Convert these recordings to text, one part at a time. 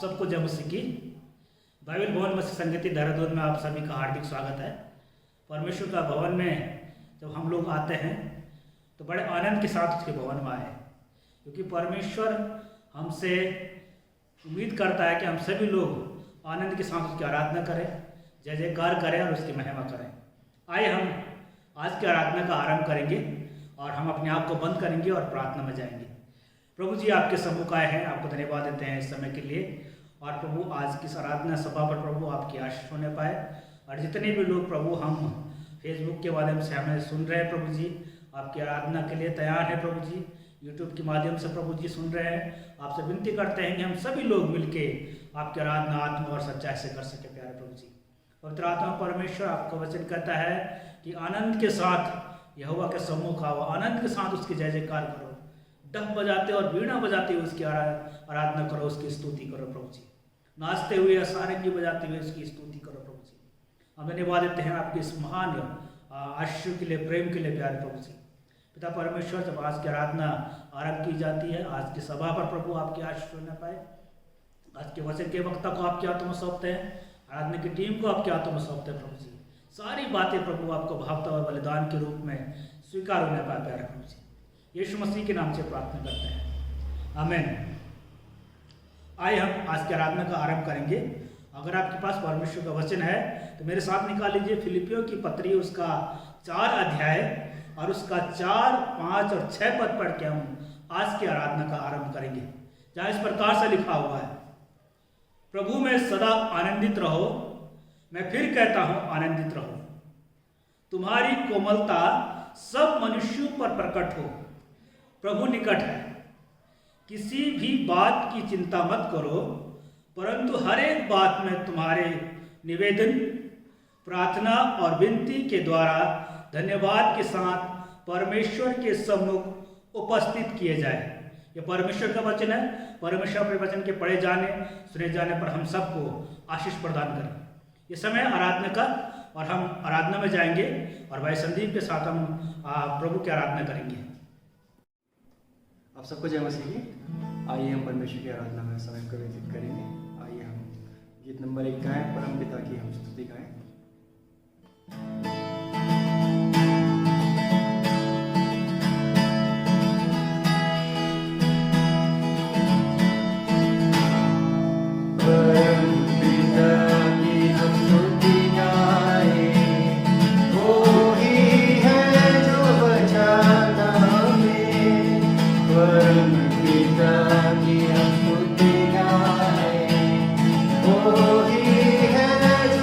सबको जय मसीह की। बाइबल भवन मसीह संगति देहरादून में आप सभी का हार्दिक स्वागत है। परमेश्वर का भवन में जब हम लोग आते हैं तो बड़े आनंद के साथ उसके भवन में आए, क्योंकि परमेश्वर हमसे उम्मीद करता है कि हम सभी लोग आनंद के साथ उसकी आराधना करें, जय जयकार करें और उसकी महिमा करें। आइए हम आज की आराधना का आरंभ करेंगे और हम अपने आप को बंद करेंगे और प्रार्थना में जाएंगे। प्रभु जी आपके सम्मुख आए हैं, आपको धन्यवाद देते हैं इस समय के लिए। और प्रभु आज की आराधना सभा पर प्रभु आपकी आशीष होने पाए, और जितने भी लोग प्रभु हम फेसबुक के माध्यम से हमें सुन रहे हैं प्रभु जी, आपकी आराधना के लिए तैयार है प्रभु जी, यूट्यूब के माध्यम से प्रभु जी सुन रहे हैं, आपसे विनती करते हैं कि हम सभी लोग मिलके आपकी आराधना आत्मा और सच्चाई से कर सके। प्यारे प्रभु जी, पवित्र आत्मा परमेश्वर आपका वचन कहता है कि आनंद के साथ यहोवा के सम्मुख आओ, आनंद के साथ उसकी जय जयकार करो, डफ बजाते और वीणा बजाते हुए उसकी आराधना करो, उसकी स्तुति करो प्रभु जी, नाचते हुए या सारंगी बजाते हुए उसकी स्तुति करो प्रभु जी। हम धन्यवाद देते हैं आपके इस महान आशीष के लिए, प्रेम के लिए प्यारे प्रभु जी। पिता परमेश्वर, जब आज की आराधना आरंभ की जाती है, आज की सभा पर प्रभु आपकी आशीष होने पाए, आज के वचन के वक्ता को आपके हाथों में सौंपते हैं, आराधना की टीम को आपके हाथों में सौंपते हैं प्रभु जी। सारी बातें प्रभु आपको भावता हुआ बलिदान के रूप में स्वीकार होने पाए प्यारे प्रभु जी। यीशु मसीह के नाम से प्रार्थना करते हैं, आमीन। आइए हम आज की आराधना का आरंभ करेंगे। अगर आपके पास परमेश्वर का वचन है तो मेरे साथ निकाल लीजिए फिलिपियों की पत्री, उसका 4 अध्याय और उसका 4, 5 और 6 पद पढ़ के हम आज की आराधना का आरंभ करेंगे, जहाँ इस प्रकार से लिखा हुआ है, प्रभु में सदा आनंदित रहो, मैं फिर कहता हूं आनंदित रहो, तुम्हारी कोमलता सब मनुष्यों पर प्रकट हो, प्रभु निकट है, किसी भी बात की चिंता मत करो, परंतु हर एक बात में तुम्हारे निवेदन, प्रार्थना और विनती के द्वारा धन्यवाद के साथ परमेश्वर के सम्मुख उपस्थित किए जाए। यह परमेश्वर का वचन है। परमेश्वर के वचन के पढ़े जाने, सुने जाने पर हम सबको आशीष प्रदान करें। ये समय आराधना का, और हम आराधना में जाएंगे और भाई संदीप के साथ हम प्रभु की आराधना करेंगे। आप सबको जय मसीह की। आइए हम परमेश्वर की आराधना में समय को व्यतीत करेंगे। आइए हम गीत नंबर 1 गाएं, परम पिता की हम स्तुति गाएं। Oh, he has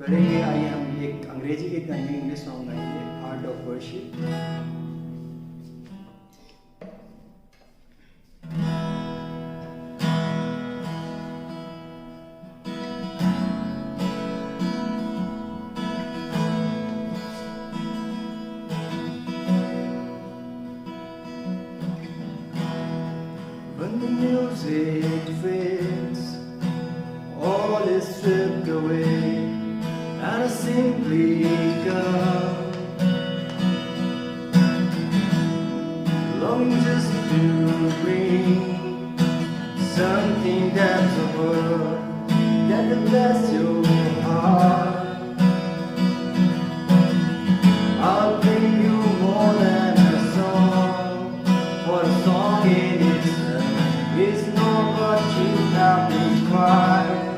करेंगे। आइए हम एक अंग्रेजी गीत गाएंगे, इंग्लिश सॉन्ग गाएंगे, heart of worship. When the music fades, all is stripped away, and I simply come, longing just to bring something that's a word that will bless your heart. I'll bring you more than a song, for a song in itself is not what you have required.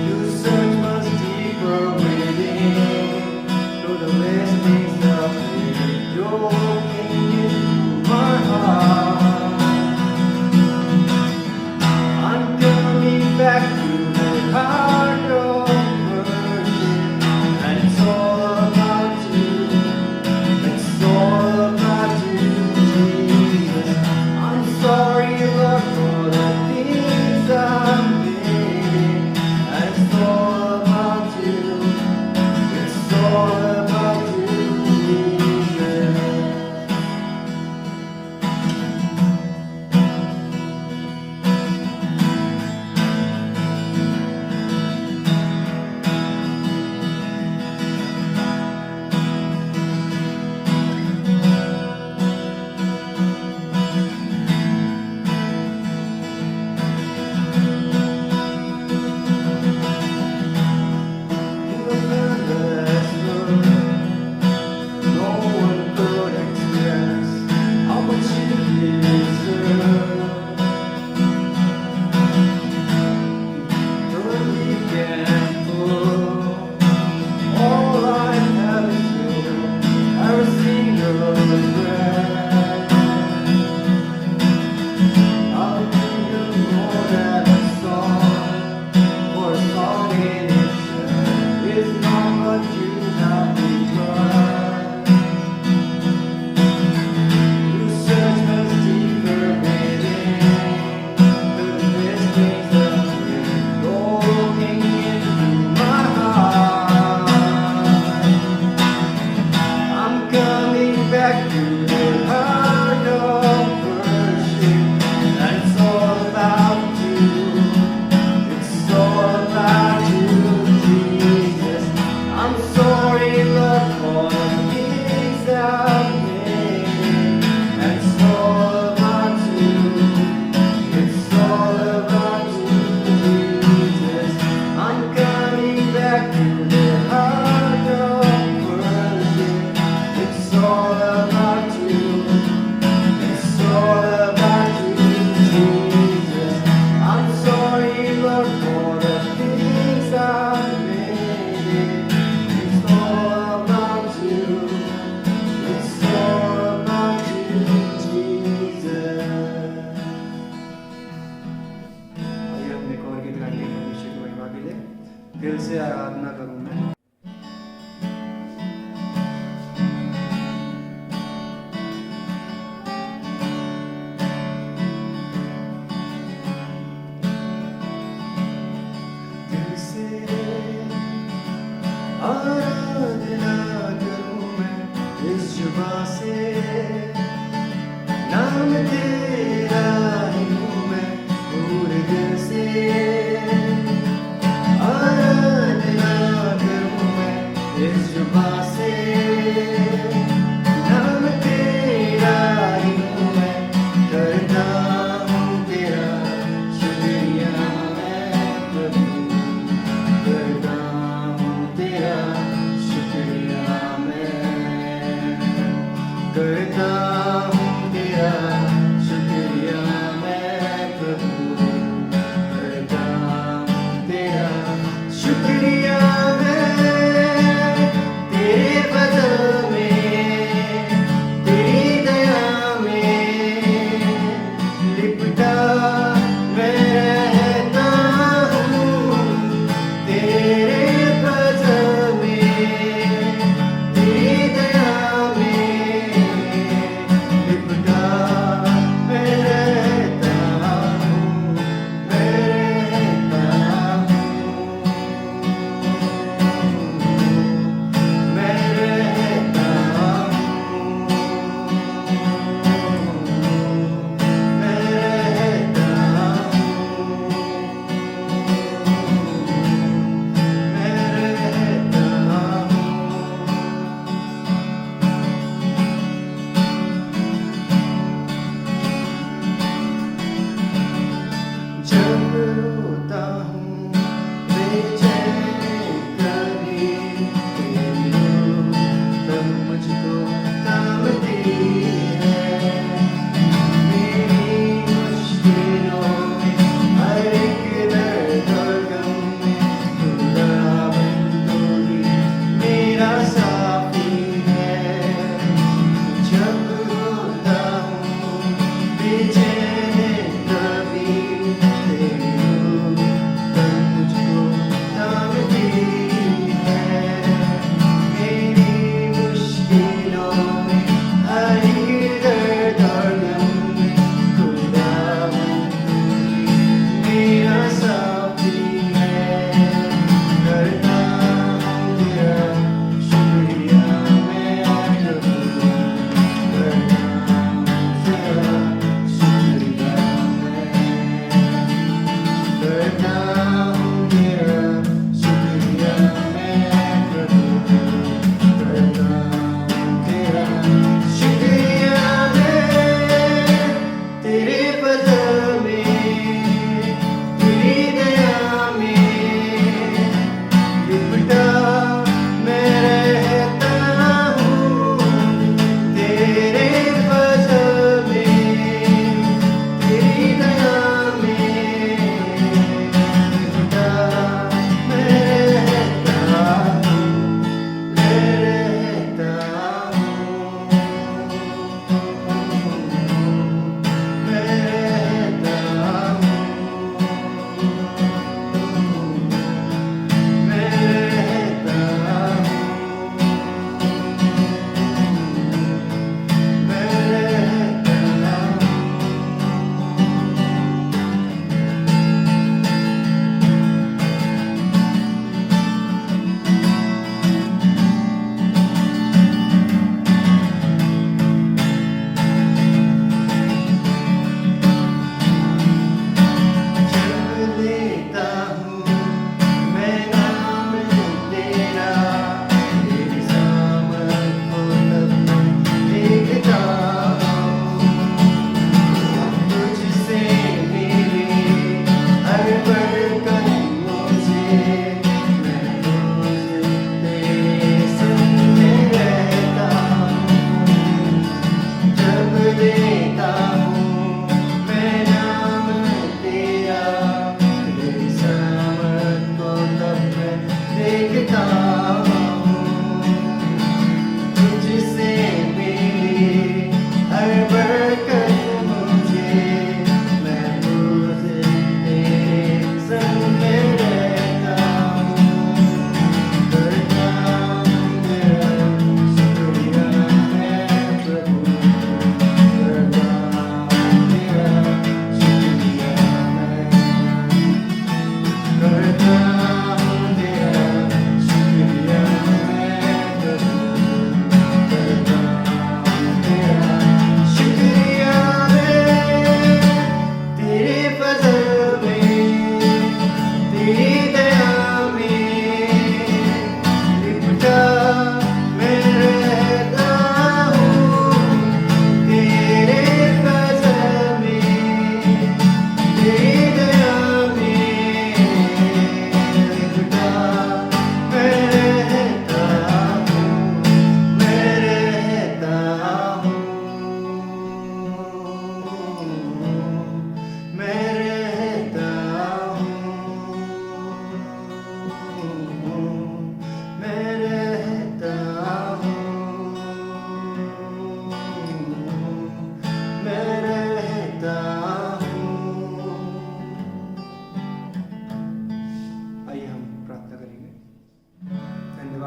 You search much deeper within, through the listings of it, you're looking into my heart. I'm coming back to the heart of worship, and it's all about you. It's all about you, Jesus. I'm sorry, Lord, for the things I've been. And it's all about you. It's all about you, Jesus. No one could express how much you deserve. You're weak and full. All I have is you. Every single breath. I'll give you more than a song, for a song in itself is not what you have required. You search much deeper within, through the mysteries of it, looking into my heart. I'm coming back to the heart of worship, and it's all about you. It's all about you, Jesus. I'm sorry, Lord, for the things I've made. And it's all about you. It's all about you, Jesus. I'm coming back to the heart of worship. It's all about you. It's all about you, Jesus. I'm sorry, Lord, for the things I've made. It's all about you. It's all about you, Jesus. आइए हम एक और गीत गाएंगे परमेश्वर की महिमा के लिए। दिल से आराधना करूं मैं। दिल से आराधना करूं मैं, इस जुबां से नाम तेरा ही लूं मैं, पूरे दिल से आराधना करूं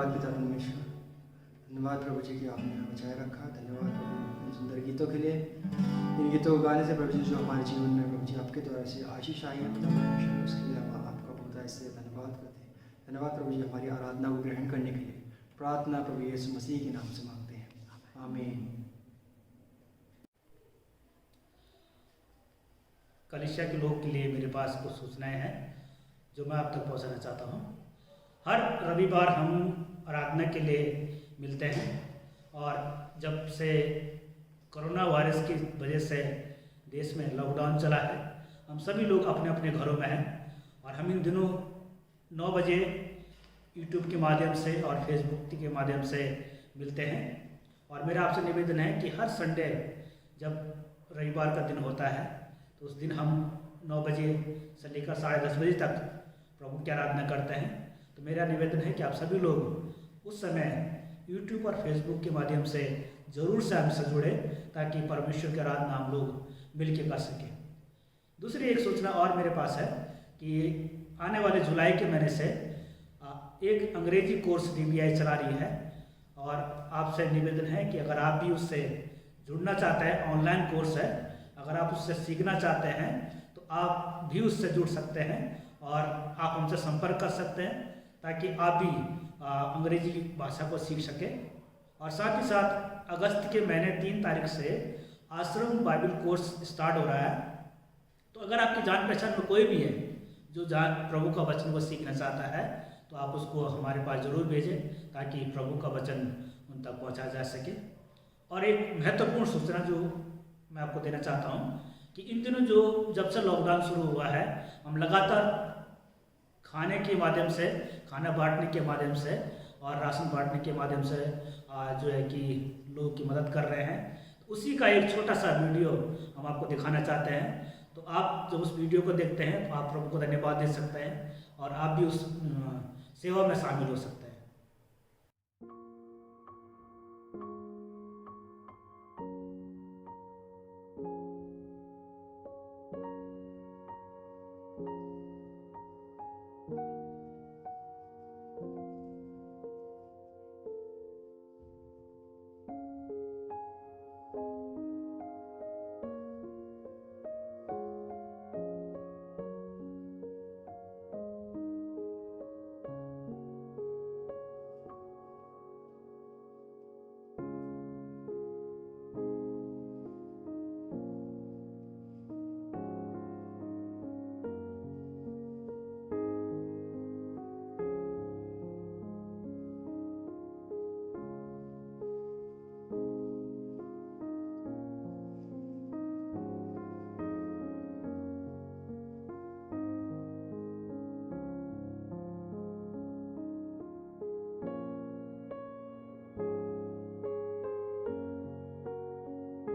धन्यवाद पिता परमेश्वर, धन्यवाद प्रभु जी कि आपने हमें बचाए रखा। धन्यवाद प्रभु इन सुंदर गीतों के लिए, इन गीतों को गाने से प्रभु जी जो हमारे जीवन में प्रभु जी आपके द्वारा से आशीष आई है पिता परमेश्वर, उसके लिए हम आपका बहुत ऐसे धन्यवाद करते हैं। धन्यवाद प्रभु जी हमारी आराधना को ग्रहण करने के लिए। प्रार्थना प्रभु यीशु मसीह के नाम से मांगते हैं, आमीन। कलीसिया के लोग के लिए मेरे पास कुछ सूचनाएं हैं जो मैं आप तक पहुंचाना चाहता हूं। हर रविवार हम आराधना के लिए मिलते हैं और जब से कोरोना वायरस की वजह से देश में लॉकडाउन चला है, हम सभी लोग अपने अपने घरों में हैं और हम इन दिनों 9 बजे यूट्यूब के माध्यम से और फेसबुक के माध्यम से मिलते हैं। और मेरा आपसे निवेदन है कि हर संडे जब रविवार का दिन होता है तो उस दिन हम 9 बजे से लेकर 10:30 बजे तक प्रभु की आराधना करते हैं। तो मेरा निवेदन है कि आप सभी लोग उस समय यूट्यूब और फेसबुक के माध्यम से ज़रूर से हमसे जुड़े ताकि परमेश्वर की आराधना हम लोग मिल के कर सकें। दूसरी एक सूचना और मेरे पास है कि आने वाले जुलाई के महीने से एक अंग्रेजी कोर्स DBI चला रही है और आपसे निवेदन है कि अगर आप भी उससे जुड़ना चाहते हैं, ऑनलाइन कोर्स है, अगर आप उससे सीखना चाहते हैं तो आप भी उससे जुड़ सकते हैं और आप हमसे संपर्क कर सकते हैं ताकि आप भी अंग्रेजी भाषा को सीख सकें। और साथ ही साथ अगस्त के महीने 3 तारीख से आश्रम बाइबल कोर्स स्टार्ट हो रहा है। तो अगर आपकी जान पहचान में कोई भी है जो प्रभु का वचन को सीखना चाहता है तो आप उसको हमारे पास ज़रूर भेजें ताकि प्रभु का वचन उन तक पहुंचा जा सके। और एक महत्वपूर्ण सूचना जो मैं आपको देना चाहता हूं कि इन दिनों जब से लॉकडाउन शुरू हुआ है, हम लगातार खाने के माध्यम से, खाना बांटने के माध्यम से और राशन बांटने के माध्यम से जो है कि लोगों की मदद कर रहे हैं। तो उसी का एक छोटा सा वीडियो हम आपको दिखाना चाहते हैं। तो आप जब उस वीडियो को देखते हैं तो आप प्रभु को धन्यवाद दे सकते हैं और आप भी उस सेवा में शामिल हो सकते हैं।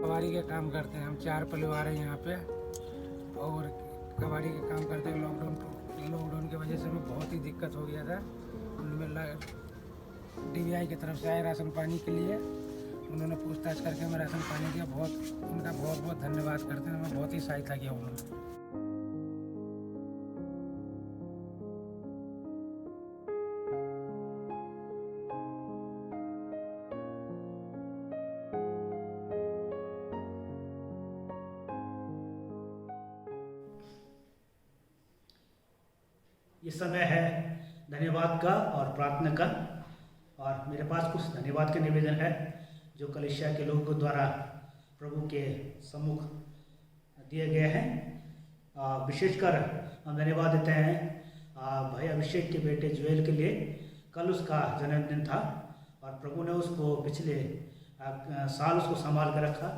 कबाड़ी का काम करते हैं। हम 4 परिवार हैं यहाँ पे और कबाड़ी का काम करते हैं। लॉकडाउन की वजह से हमें बहुत ही दिक्कत हो गया था। उनमें DBI की तरफ से आए राशन पानी के लिए, उन्होंने पूछताछ करके हमें राशन पानी दिया। उनका बहुत बहुत धन्यवाद करते हैं। हमें बहुत ही सहायता किया उन्होंने। ये समय है धन्यवाद का और प्रार्थना का। और मेरे पास कुछ धन्यवाद के निवेदन है जो कलीसिया के लोगों द्वारा प्रभु के सम्मुख दिए गए हैं। विशेषकर हम धन्यवाद देते हैं भाई अभिषेक के बेटे जुएल के लिए। कल उसका जन्मदिन था और प्रभु ने उसको पिछले साल उसको संभाल कर रखा,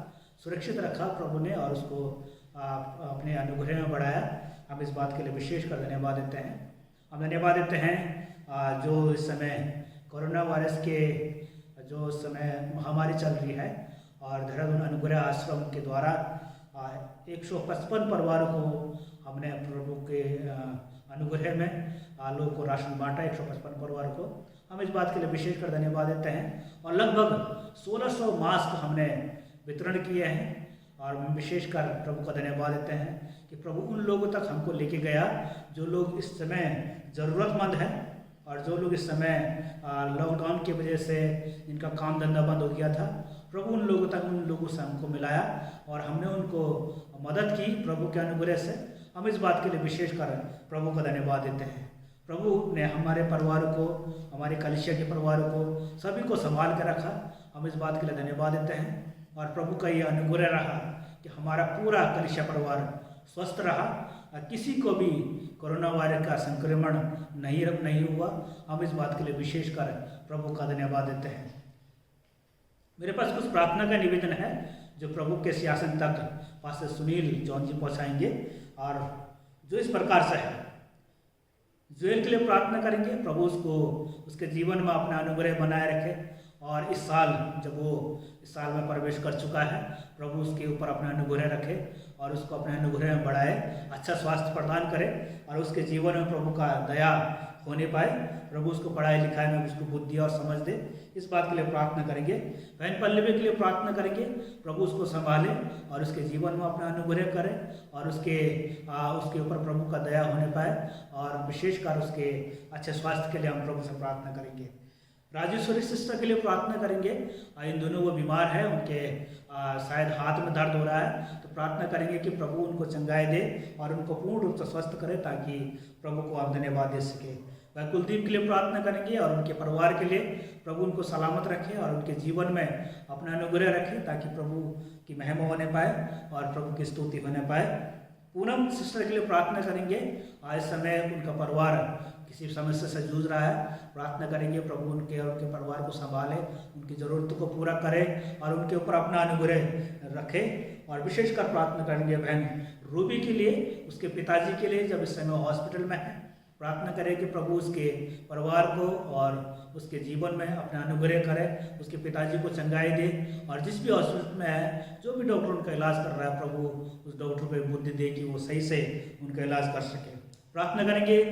सुरक्षित रखा प्रभु ने और उसको अपने अनुग्रह में बढ़ाया। हम इस बात के लिए विशेषकर धन्यवाद देते हैं। हम धन्यवाद देते हैं जो इस समय कोरोना वायरस के जो इस समय महामारी चल रही है और देहरादून अनुग्रह आश्रम के द्वारा 155 परिवारों को हमने प्रभु के अनुग्रह में लोगों को राशन बांटा। 155 परिवारों को हम इस बात के लिए विशेषकर धन्यवाद देते हैं और लगभग 1600 मास्क हमने वितरण किए हैं। और विशेषकर प्रभु का धन्यवाद देते हैं कि प्रभु उन लोगों तक हमको लेके गया जो लोग इस समय ज़रूरतमंद हैं और जो लोग इस समय लॉकडाउन की वजह से इनका काम धंधा बंद हो गया था, प्रभु उन लोगों तक, उन लोगों से हमको मिलाया और हमने उनको मदद की। प्रभु के अनुग्रह से हम इस बात के लिए विशेषकर प्रभु का धन्यवाद देते हैं। प्रभु ने हमारे परिवार को, हमारे कलीसिया के परिवार को, सभी को संभाल कर रखा। हम इस बात के लिए धन्यवाद देते हैं और प्रभु का ये अनुग्रह रहा कि हमारा पूरा कलीसिया परिवार स्वस्थ रहा, किसी को भी कोरोना वायरस का संक्रमण नहीं हुआ। हम इस बात के लिए विशेषकर प्रभु का धन्यवाद देते हैं। मेरे पास कुछ प्रार्थना का निवेदन है जो प्रभु के सिंहासन तक पास्टर सुनील जॉन जी पहुँचाएंगे और जो इस प्रकार से है। जोएल के लिए प्रार्थना करेंगे, प्रभु उसको उसके जीवन में अपना अनुग्रह बनाए रखे और इस साल जब वो इस साल में प्रवेश कर चुका है, प्रभु उसके ऊपर अपना अनुग्रह रखे और उसको अपने अनुग्रह में बढ़ाए, अच्छा स्वास्थ्य प्रदान करे और उसके जीवन में प्रभु का दया होने पाए। प्रभु उसको पढ़ाई लिखाई में उसको बुद्धि और समझ दे, इस बात के लिए प्रार्थना करेंगे। बहन पल्लवी के लिए प्रार्थना करेंगे, प्रभु उसको संभाले और उसके जीवन में अपना अनुग्रह करे और उसके ऊपर प्रभु का दया होने पाए और विशेषकर उसके अच्छे स्वास्थ्य के लिए हम प्रभु से प्रार्थना करेंगे। राजेश्वरी सिस्टर के लिए प्रार्थना करेंगे, इन दोनों वो बीमार है, उनके शायद हाथ में दर्द हो रहा है, तो प्रार्थना करेंगे कि प्रभु उनको चंगाई दे और उनको पूर्ण रूप से स्वस्थ करे ताकि प्रभु को हम धन्यवाद दे सके। वह कुलदीप के लिए प्रार्थना करेंगे और उनके परिवार के लिए प्रभु उनको सलामत रखे और उनके जीवन में अपना अनुग्रह रखे ताकि प्रभु की महिमा होने पाए और प्रभु की स्तुति होने पाए। पूनम सिस्टर के लिए प्रार्थना करेंगे, आज समय उनका परिवार किसी समस्या से जूझ रहा है, प्रार्थना करेंगे प्रभु उनके और उनके परिवार को संभाले, उनकी ज़रूरतों को पूरा करे और उनके ऊपर अपना अनुग्रह रखे। और विशेषकर प्रार्थना करेंगे बहन रूबी के लिए, उसके पिताजी के लिए जब इस समय हॉस्पिटल में है, प्रार्थना करें कि प्रभु उसके परिवार को और उसके जीवन में अपना अनुग्रह करे, उसके पिताजी को चंगाई दे और जिस भी हॉस्पिटल में है, जो भी डॉक्टर उनका इलाज कर रहा है, प्रभु उस डॉक्टर को बुद्धि दे कि वो सही से उनका इलाज कर सके। प्रार्थना करेंगे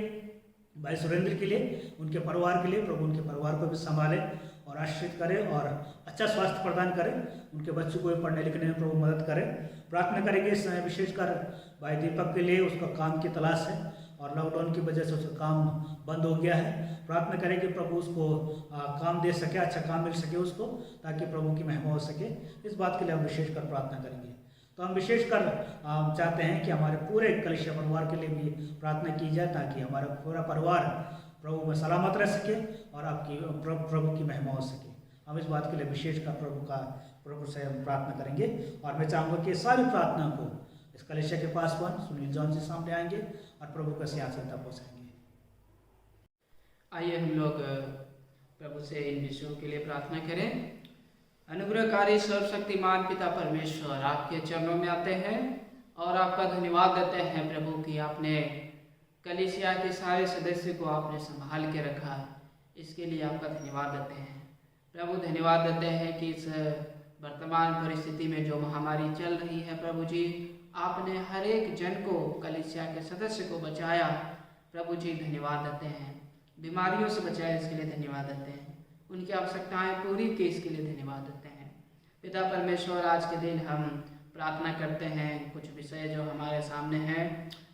भाई सुरेंद्र के लिए, उनके परिवार के लिए, प्रभु उनके परिवार को भी संभाले और आश्रित करे और अच्छा स्वास्थ्य प्रदान करे, उनके बच्चों को भी पढ़ने लिखने में प्रभु मदद करे। प्रार्थना करेंगे इस समय विशेषकर भाई दीपक के लिए, उसका काम की तलाश है और लॉकडाउन की वजह से उसका काम बंद हो गया है। प्रार्थना करें कि प्रभु उसको काम दे सके, अच्छा काम मिल सके उसको, ताकि प्रभु की महिमा हो सके। इस बात के लिए हम विशेषकर प्रार्थना करेंगे। तो हम विशेषकर चाहते हैं कि हमारे पूरे कलीसिया परिवार के लिए भी प्रार्थना की जाए ताकि हमारा पूरा परिवार प्रभु में सलामत रह सके और प्रभु की महिमा हो सके। हम इस बात के लिए विशेषकर प्रभु से हम प्रार्थना करेंगे और मैं चाहूँगा कि सारी प्रार्थना को इस कलीसिया के पासवान सुनील जॉन जी सामने आएंगे और प्रभु का सिंहासन तक पहुँचाएंगे। आइए हम लोग प्रभु से इन विषयों के लिए प्रार्थना करें। अनुग्रहकारी सर्वशक्तिमान पिता परमेश्वर, आपके चरणों में आते हैं और आपका धन्यवाद देते हैं प्रभु कि आपने कलीसिया के सारे सदस्य को आपने संभाल के रखा, इसके लिए आपका धन्यवाद देते हैं प्रभु। धन्यवाद देते हैं कि इस वर्तमान परिस्थिति में जो महामारी चल रही है प्रभु जी, आपने हर एक जन को, कलीसिया के सदस्य को बचाया प्रभु जी। धन्यवाद देते हैं, बीमारियों से बचाया इसके लिए धन्यवाद देते हैं, उनकी आवश्यकताएं पूरी की इसके लिए धन्यवाद देते हैं। पिता परमेश्वर, आज के दिन हम प्रार्थना करते हैं कुछ विषय जो हमारे सामने हैं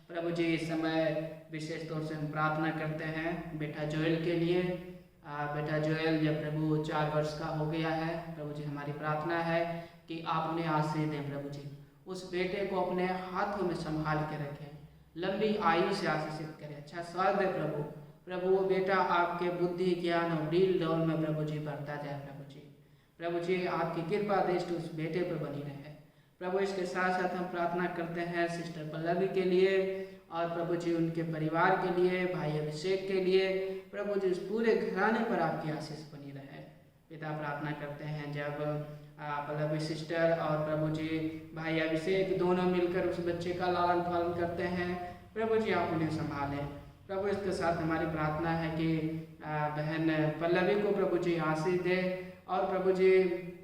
प्रभु जी। इस समय विशेष तौर से हम प्रार्थना करते हैं बेटा जोएल के लिए। बेटा जोएल जब प्रभु 4 वर्ष का हो गया है प्रभु जी, हमारी प्रार्थना है कि आप उन्हें आशीष दें प्रभु जी, उस बेटे को अपने हाथों में संभाल के रखें, लंबी आयु से आशीषित करें, अच्छा स्वास्थ्य दे प्रभु। प्रभु वो बेटा आपके बुद्धि ज्ञान और डील डौल में प्रभु जी बढ़ता जाए प्रभु जी। प्रभु जी आपकी कृपा दृष्टि उस बेटे पर बनी रहे प्रभु। इसके साथ साथ हम प्रार्थना करते हैं सिस्टर पल्लवी के लिए और प्रभु जी उनके परिवार के लिए, भाई अभिषेक के लिए प्रभु जी, उस पूरे घराने पर आपकी आशीष बनी रहे। पिता प्रार्थना करते हैं जब पल्लवी सिस्टर और प्रभु जी भाई अभिषेक दोनों मिलकर उस बच्चे का लालन पालन करते हैं प्रभु जी, आप उन्हें संभालें प्रभु। इसके साथ हमारी प्रार्थना है कि बहन पल्लवी को प्रभु जी आशीष दे और प्रभु जी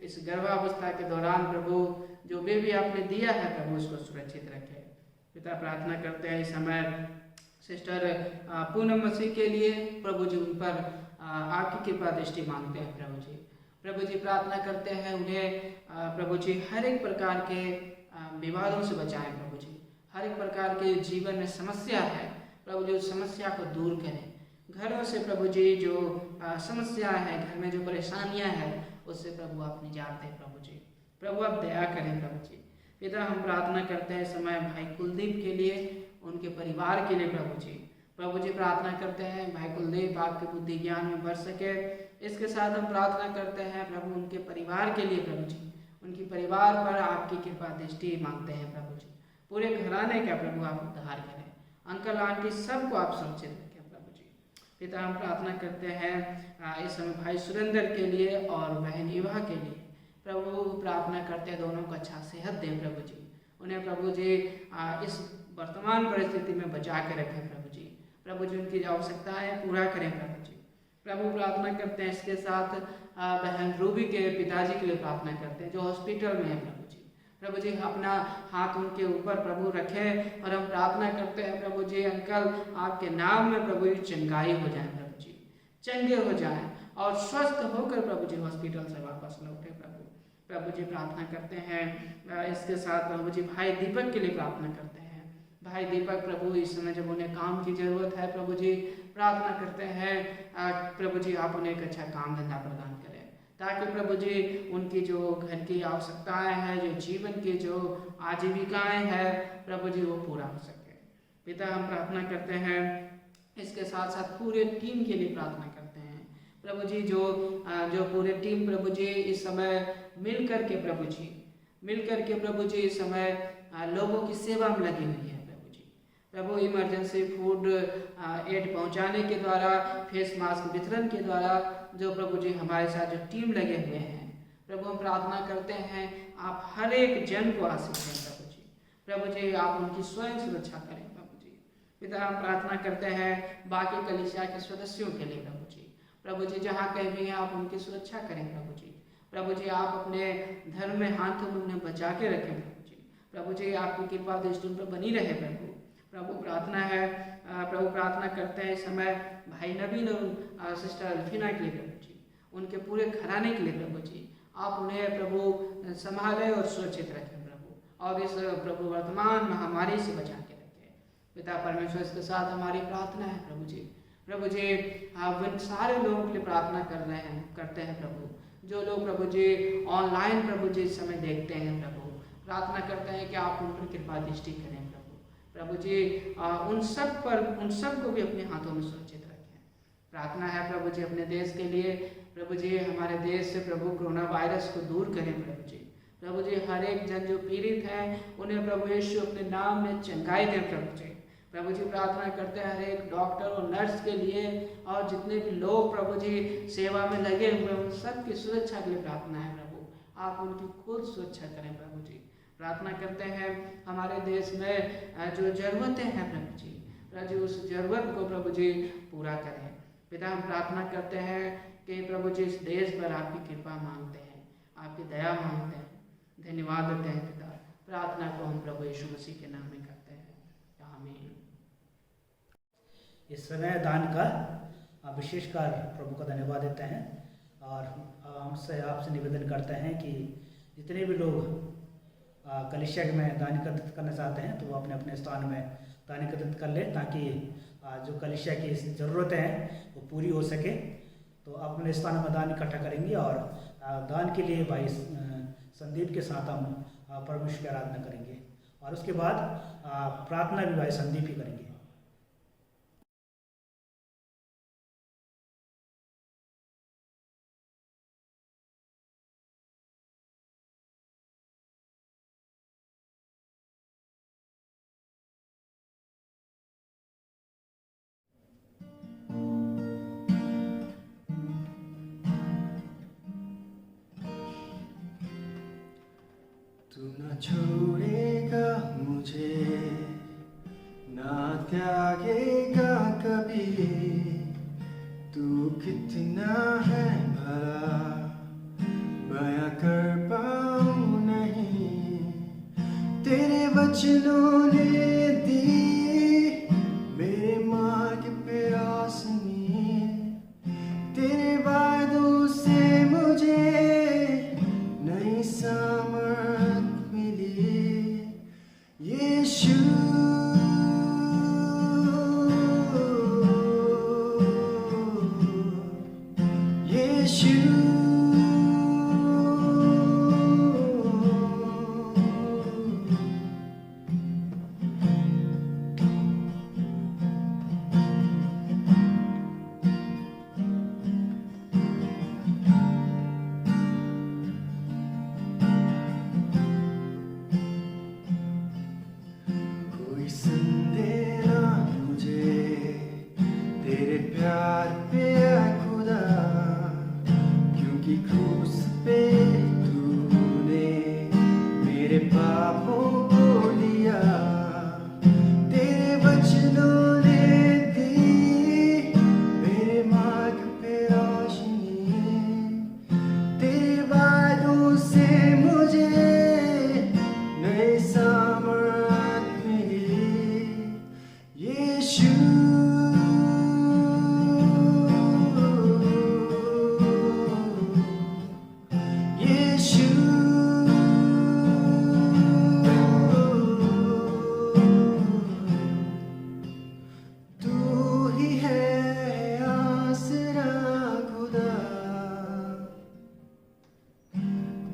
इस गर्भावस्था के दौरान प्रभु जो बेबी आपने दिया है प्रभु उसको सुरक्षित रखे। पिता प्रार्थना करते हैं इस समय सिस्टर पूनम मसीह के लिए प्रभु जी, उन पर आपकी कृपा दृष्टि मांगते हैं प्रभु जी। प्रभु जी प्रार्थना करते हैं उन्हें प्रभु जी हर एक प्रकार के विवादों से बचाएं प्रभु जी, हर एक प्रकार के जीवन में समस्या है प्रभु जी, उस समस्या को दूर करें। घरों से प्रभु जी जो समस्या है, घर में जो परेशानियां हैं, उससे प्रभु आप निजात दें प्रभु जी। प्रभु आप दया करें प्रभु जी। पिता हम प्रार्थना करते हैं समय भाई कुलदीप के लिए, उनके परिवार के लिए प्रभु जी। प्रभु जी प्रार्थना करते हैं भाई कुलदीप आपके बुद्धि ज्ञान में बढ़ सके। इसके साथ हम प्रार्थना करते हैं प्रभु उनके परिवार के लिए प्रभु जी, उनके परिवार पर आपकी कृपा दृष्टि मांगते हैं प्रभु जी। पूरे घराने का प्रभु आप उद्धार करें, अंकल आंटी सबको आप सुरक्षित रखें प्रभु जी। पिता हम प्रार्थना करते हैं इस समय भाई सुरेंद्र के लिए और बहन इवा के लिए प्रभु प्रार्थना करते हैं दोनों को अच्छा सेहत दें प्रभु जी। उन्हें प्रभु जी इस वर्तमान परिस्थिति में बचा के रखें प्रभु जी। प्रभु जी उनकी आवश्यकताएं पूरा करें प्रभु जी। प्रभु प्रार्थना करते हैं इसके साथ बहन रूबी के पिताजी के लिए प्रार्थना करते हैं जो हॉस्पिटल में है प्रभु जी। प्रभु जी अपना हाथ उनके ऊपर प्रभु रखें और हम प्रार्थना करते हैं प्रभु जी अंकल आपके नाम में प्रभु जी चंगाई हो जाए प्रभु जी, चंगे हो जाए और स्वस्थ होकर प्रभु जी हॉस्पिटल से वापस लौटे प्रभु। प्रभु जी प्रार्थना करते हैं इसके साथ प्रभु जी भाई दीपक के लिए प्रार्थना करते हैं। भाई दीपक प्रभु इस समय जब उन्हें काम की जरूरत है प्रभु जी प्रार्थना करते हैं प्रभु जी आप उन्हें एक अच्छा काम धंधा प्रदान करें ताकि प्रभु जी उनकी जो घर की आवश्यकताएं हैं, जो जीवन की जो आजीविकाएं हैं प्रभु जी वो पूरा हो सके। पिता हम प्रार्थना करते हैं इसके साथ साथ पूरे टीम के लिए प्रार्थना करते हैं प्रभु जी जो पूरे टीम प्रभु जी इस समय मिल करके प्रभु जी इस समय लोगों की सेवा में लगी हुई है प्रभु जी। प्रभु इमरजेंसी फूड एड पहुंचाने के द्वारा, फेस मास्क वितरण के द्वारा जो प्रभु जी हमारे साथ जो टीम लगे हुए हैं प्रभु हम प्रार्थना करते हैं आप हर एक जन को आशीष दें प्रभु जी। प्रभु जी आप उनकी स्वयं सुरक्षा करें प्रभु जी। पिता हम प्रार्थना करते हैं बाकी कलीसिया के सदस्यों के लिए प्रभु जी जहाँ कहीं भी हैं आप उनकी सुरक्षा करें प्रभु जी। प्रभु जी आप अपने धर्म में हाथों में उन्हें बचा के रखें प्रभु जी। प्रभु जी आपकी कृपा दृष्टि उन पर बनी रहे प्रभु। प्रभु प्रार्थना है प्रभु प्रार्थना करते हैं इस समय भाई नवीन और सिस्टर अल्फीना के लिए प्रभु जी, उनके पूरे घराने के लिए प्रभु जी आप उन्हें प्रभु संभालें और सुरक्षित रखें प्रभु और इस प्रभु वर्तमान महामारी से बचा के रखें। पिता परमेश्वर इसके साथ हमारी प्रार्थना है प्रभु जी। प्रभु जी आप सारे लोगों के लिए प्रार्थना करते हैं प्रभु, जो लोग प्रभु जी ऑनलाइन प्रभु जी इस समय देखते हैं प्रभु प्रार्थना करते हैं कि आप उन पर कृपा दृष्टि करें प्रभु जी उन सब को भी अपने हाथों में सुरक्षित रखें। प्रार्थना है प्रभु जी अपने देश के लिए प्रभु जी, हमारे देश से प्रभु कोरोना वायरस को दूर करें प्रभु जी। प्रभु जी हर एक जन जो पीड़ित है उन्हें प्रभु यीशु अपने नाम में चंगाई दें प्रभु जी। प्रभु जी प्रार्थना करते हैं हर एक डॉक्टर और नर्स के लिए और जितने भी लोग प्रभु जी सेवा में लगे हुए उन सब की सुरक्षा के लिए प्रार्थना है प्रभु, आप उनकी खुद सुरक्षा करें प्रभु जी। प्रार्थना करते हैं हमारे देश में जो ज़रूरतें हैं प्रभु जी उस ज़रूरत को प्रभु जी पूरा करें। पिता हम प्रार्थना करते हैं कि प्रभु जी इस देश पर आपकी कृपा मांगते हैं, आपकी दया मांगते हैं, धन्यवाद देते हैं पिता। प्रार्थना को हम प्रभु यीशु मसीह के नाम में करते हैं, आमीन। इस समय दान का विशेषकर प्रभु को धन्यवाद देते हैं और हमसे आपसे निवेदन करते हैं कि जितने भी लोग कलीसिया में दान एकत्रित करना चाहते हैं तो वो अपने अपने स्थान में दान एकत्रित कर लें ताकि जो कलीसिया की ज़रूरतें हैं वो पूरी हो सके। तो अपने स्थान में दान इकट्ठा करेंगे और दान के लिए भाई संदीप के साथ हम परमेश्वर की आराधना करेंगे और उसके बाद प्रार्थना भी भाई संदीप ही करेंगे। तू न छोड़ेगा मुझे, ना त्यागेगा कभी, तू कितना है भला बयां कर पाऊं नहीं। तेरे वचनों ने दी मेरे मार्ग पे रोशनी, तेरे वादों से मुझे नई सामर्थ मिली। यीशु प्यार पे है खुदा, क्योंकि क्रूस पे तूने मेरे पापों को लिया। तेरे वचनों ने दी मेरे मार्ग पे रोशनी, तेरे वादों से मुझे नई सामर्थ मिली। यीशु यीशु तू ही है आसरा खुदा,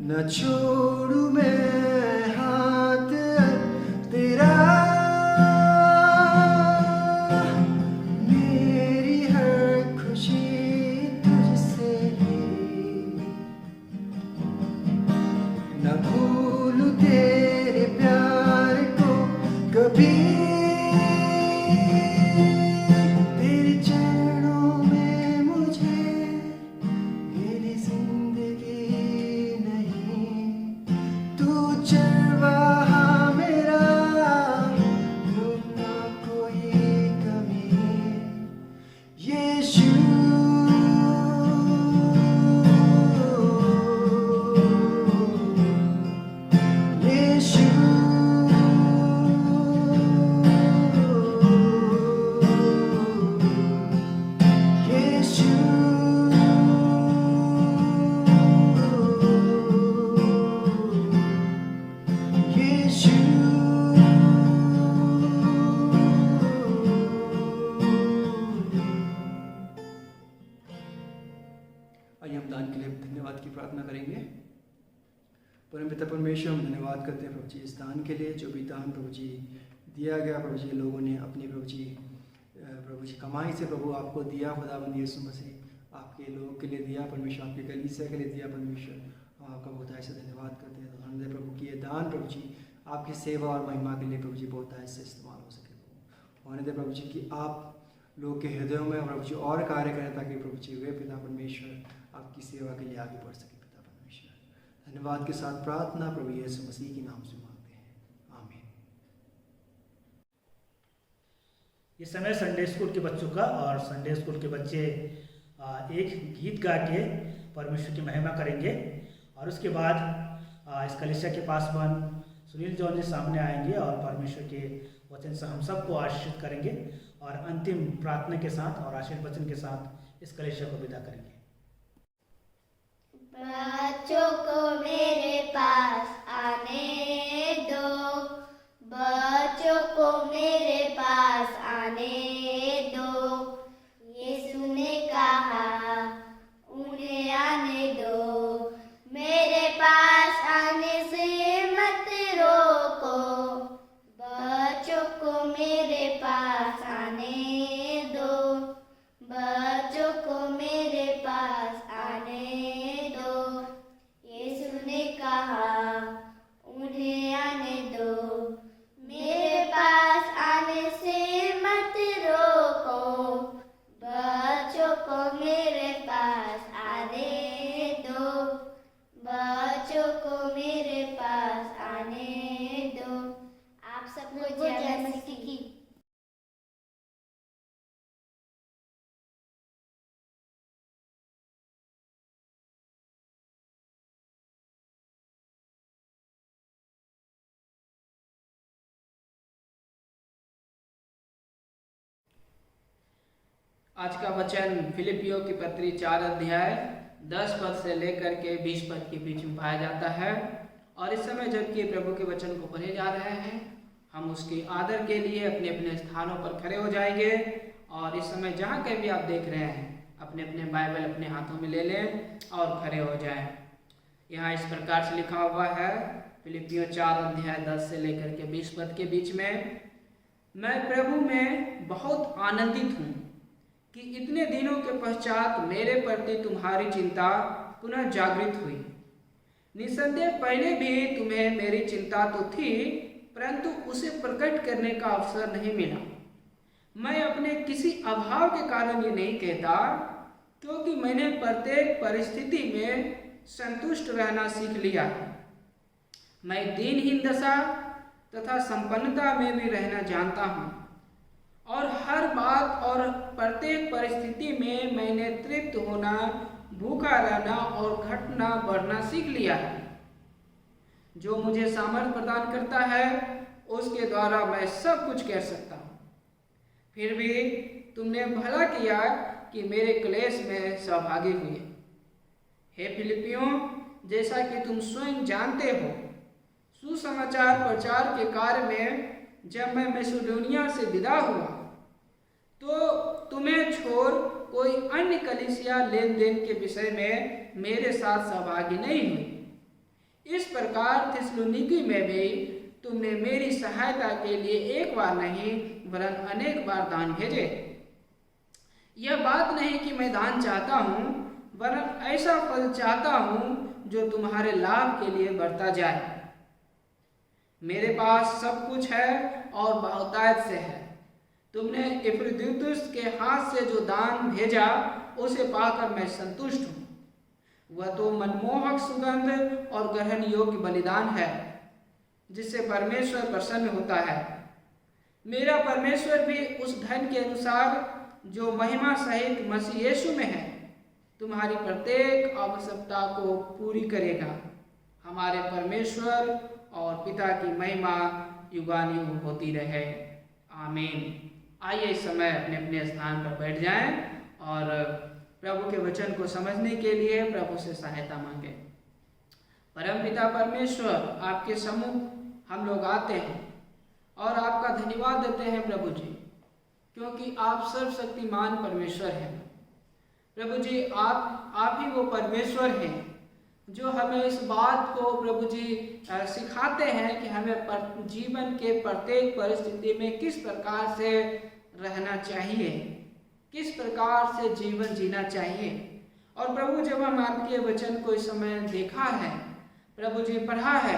न छोड़ू मैं हाथ तेरा। मेरी हर खुशी तुझसे ही, न भूलूं तेरे प्यार को कभी। तेरे चरणों में मुझे मेरी जिंदगी नहीं, तू चरवाहा मेरा, ना कोई कमी। यीशु यीशु यीशु यीशु। आइए हम दान के लिए धन्यवाद की प्रार्थना करेंगे। परमपिता परमेश्वर, हम धन्यवाद करते हैं प्रभु जी इस दान के लिए, जो भी दान प्रभु जी दिया गया प्रभु जी, लोगों ने अपनी प्रभु जी कमाई से प्रभु आपको दिया। खुदाबंद यीशु मसीह आपके लोगों के लिए दिया परमेश्वर, आपके कलीसिया के लिए दिया परमेश्वर। हम आपका बहुत ऐसे धन्यवाद करते हैं। धन्यवाद प्रभु की ये दान प्रभु जी आपकी सेवा और महिमा के लिए प्रभु जी बहुत ऐसे इस्तेमाल हो सके। होने दे प्रभु जी कि आप लोग के हृदयों में प्रभु जी और कार्य करें, ताकि प्रभु जी वे पिता परमेश्वर आपकी सेवा के लिए आगे बढ़ सके। पिता परमेश्वर, धन्यवाद के साथ प्रार्थना प्रभु यीशु मसीह के नाम से मांगते हैं, आमीन। ये समय संडे स्कूल के बच्चों का, और संडे स्कूल के बच्चे एक गीत गा के परमेश्वर की महिमा करेंगे, और उसके बाद इस कलीसिया के पासवान सुनील जॉन जी सामने आएंगे और परमेश्वर के वचन से हम सबको आशीषित करेंगे, और अंतिम प्रार्थना के साथ और आशीष वचन के साथ इस कलीसिया को विदा करेंगे। बच्चों को मेरे पास आने दो, बच्चों को मेरे पास आने दो। यीशु ने कहा उन्हें आने दो, मेरे पास आने से मत रोको। बच्चों को मेरे पास आने दो, बच्चों को मेरे पास आने दो। यीशु ने कहा उन्हें आने दो, मेरे पास आने से मत रोको। बच्चों को मेरे पास आने दो, बच्चों को मेरे पास आने दो। आप सबको जय मसीह की। आज का वचन फिलिपियों की पत्री 4 अध्याय 10 पद से लेकर के 20 पद के बीच में पाया जाता है। और इस समय जबकि प्रभु के वचन को पढ़े जा रहे हैं, हम उसके आदर के लिए अपने अपने स्थानों पर खड़े हो जाएंगे। और इस समय जहाँ कहीं भी आप देख रहे हैं, अपने अपने बाइबल अपने हाथों में ले लें और खड़े हो जाएं। यहाँ इस प्रकार से लिखा हुआ है फिलिपियों 4 अध्याय 10 से लेकर के 20 पद के बीच में, मैं प्रभु में बहुत आनंदित हूँ कि इतने दिनों के पश्चात मेरे प्रति तुम्हारी चिंता पुनः जागृत हुई। निसंदेह पहले भी तुम्हें मेरी चिंता तो थी, परंतु उसे प्रकट करने का अवसर नहीं मिला। मैं अपने किसी अभाव के कारण ये नहीं कहता, क्योंकि मैंने प्रत्येक परिस्थिति में संतुष्ट रहना सीख लिया है। मैं दीनहीन दशा तथा संपन्नता में भी रहना जानता हूँ, और हर बात और प्रत्येक परिस्थिति में मैंने तृप्त होना, भूखा रहना और घटना बढ़ना सीख लिया है। जो मुझे सामर्थ्य प्रदान करता है, उसके द्वारा मैं सब कुछ कर सकता हूँ। फिर भी तुमने भला किया कि मेरे क्लेश में सहभागी हुए। हे फिलिपियों, जैसा कि तुम स्वयं जानते हो, सुसमाचार प्रचार के कार्य में जब मैं मैसेडोनिया से विदा हुआ, तो तुम्हें छोड़ कोई अन्य कलीसिया लेन देन के विषय में मेरे साथ सहभागी नहीं हुई। इस प्रकार थिस्सलुनीकी में भी तुमने मेरी सहायता के लिए एक बार नहीं वरन अनेक बार दान भेजे। यह बात नहीं कि मैं दान चाहता हूँ, वरन ऐसा फल चाहता हूँ जो तुम्हारे लाभ के लिए बढ़ता जाए। मेरे पास सब कुछ है और बहुतायत से है। तुमने इफ्रुदितुस के हाथ से जो दान भेजा, उसे पाकर मैं संतुष्ट हूँ। वह तो मनमोहक सुगंध और ग्रहण योग्य बलिदान है, जिससे परमेश्वर प्रसन्न होता है। मेरा परमेश्वर भी उस धन के अनुसार जो महिमा सहित मसीह यीशु में है, तुम्हारी प्रत्येक आवश्यकता को पूरी करेगा। हमारे परमेश्वर और पिता की महिमा युगानुयुग होती रहे। आमीन। आइए इस समय अपने अपने स्थान पर बैठ जाएं और प्रभु के वचन को समझने के लिए प्रभु से सहायता मांगे। परम पिता परमेश्वर, आपके सम्मुख हम लोग आते हैं और आपका धन्यवाद देते हैं प्रभु जी, क्योंकि आप सर्वशक्तिमान परमेश्वर हैं। प्रभु जी, आप ही वो परमेश्वर हैं जो हमें इस बात को प्रभु जी सिखाते हैं कि हमें जीवन के प्रत्येक परिस्थिति में किस प्रकार से रहना चाहिए, किस प्रकार से जीवन जीना चाहिए। और प्रभु, जब हम आपके वचन को इस समय देखा है, प्रभु जी पढ़ा है,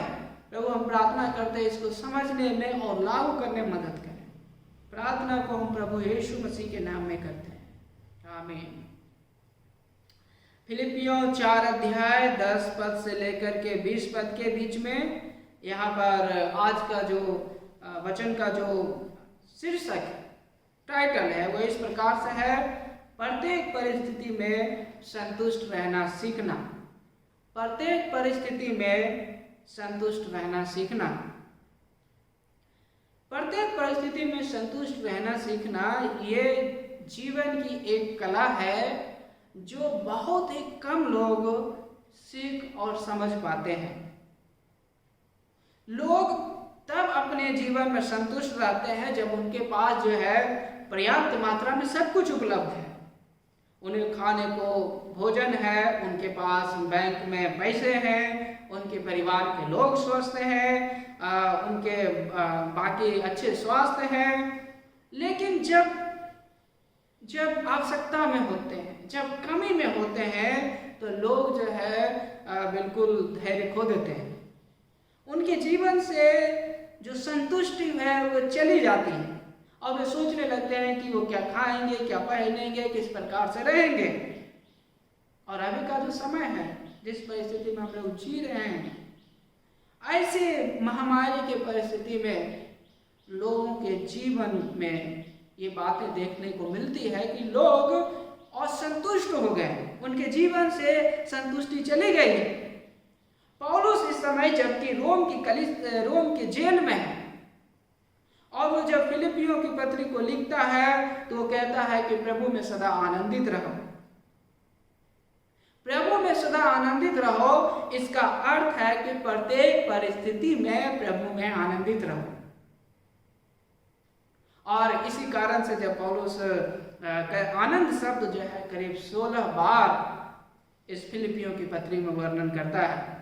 प्रभु हम प्रार्थना करते हैं इसको समझने में और लागू करने में मदद करें। प्रार्थना को हम प्रभु यीशु मसीह के नाम में करते हैं। आमीन। फिलिपियों 4 अध्याय 10 पद से लेकर के 20 पद के बीच में यहाँ पर आज का जो वचन का जो शीर्षक है, टाइटल है, वो इस प्रकार से है, प्रत्येक परिस्थिति में संतुष्ट रहना सीखना। प्रत्येक परिस्थिति में संतुष्ट रहना सीखना। प्रत्येक परिस्थिति में संतुष्ट रहना सीखना ये जीवन की एक कला है जो बहुत ही कम लोग सीख और समझ पाते हैं। लोग तब अपने जीवन में संतुष्ट रहते हैं जब उनके पास जो है पर्याप्त मात्रा में सब कुछ उपलब्ध है। उन्हें खाने को भोजन है, उनके पास बैंक में पैसे हैं, उनके परिवार के लोग स्वस्थ हैं, उनके बाकी अच्छे स्वास्थ्य हैं। लेकिन जब आवश्यकता में होते हैं, जब कमी में होते हैं, तो लोग जो है बिल्कुल धैर्य खो देते हैं। उनके जीवन से जो संतुष्टि है वो चली जाती है और वे सोचने लगते हैं कि वो क्या खाएंगे, क्या पहनेंगे, किस प्रकार से रहेंगे। और अभी का जो समय है, जिस परिस्थिति में हम लोग जी रहे हैं, ऐसे महामारी के परिस्थिति में लोगों के जीवन में ये बातें देखने को मिलती है कि लोग असंतुष्ट हो गए, उनके जीवन से संतुष्टि चली गई। पौलुस इस समय जबकि रोम की जेल में है, और वो जब फिलिपियों की पत्री को लिखता है तो वो कहता है कि प्रभु में सदा आनंदित रहो। प्रभु में सदा आनंदित रहो, इसका अर्थ है कि प्रत्येक परिस्थिति में प्रभु में आनंदित रहो। और इसी कारण से जब पौलुस आनंद शब्द जो है करीब 16 बार इस फिलिपियों की पत्री में वर्णन करता है।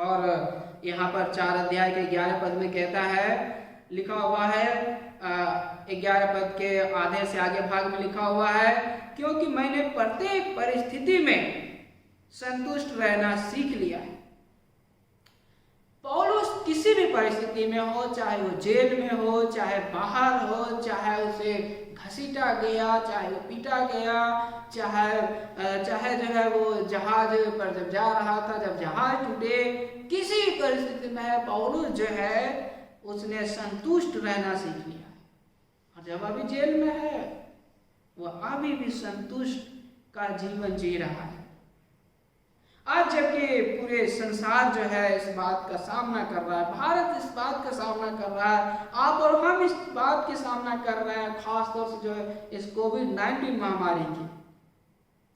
और यहाँ पर 4 अध्याय के 11 पद में कहता है, लिखा हुआ है 11 पद के आधे से आगे भाग में लिखा हुआ है, क्योंकि मैंने प्रत्येक परिस्थिति में संतुष्ट रहना सीख लिया है। पौलुस किसी भी परिस्थिति में हो, चाहे वो जेल में हो, चाहे बाहर हो, चाहे उसे घसीटा गया, चाहे वो पीटा गया, चाहे जो है वो जहाज पर जब जा रहा था, जब जहाज टूटे, किसी परिस्थिति में पौलुस जो है उसने संतुष्ट रहना सीख लिया है। और जब अभी जेल में है वो अभी भी संतुष्ट का जीवन जी रहा है। आज जबकि पूरे संसार जो है इस बात का सामना कर रहा है, भारत इस बात का सामना कर रहा है, आप और हम इस बात के सामना कर रहे हैं, खास तौर से जो है इस कोविड-19 महामारी की,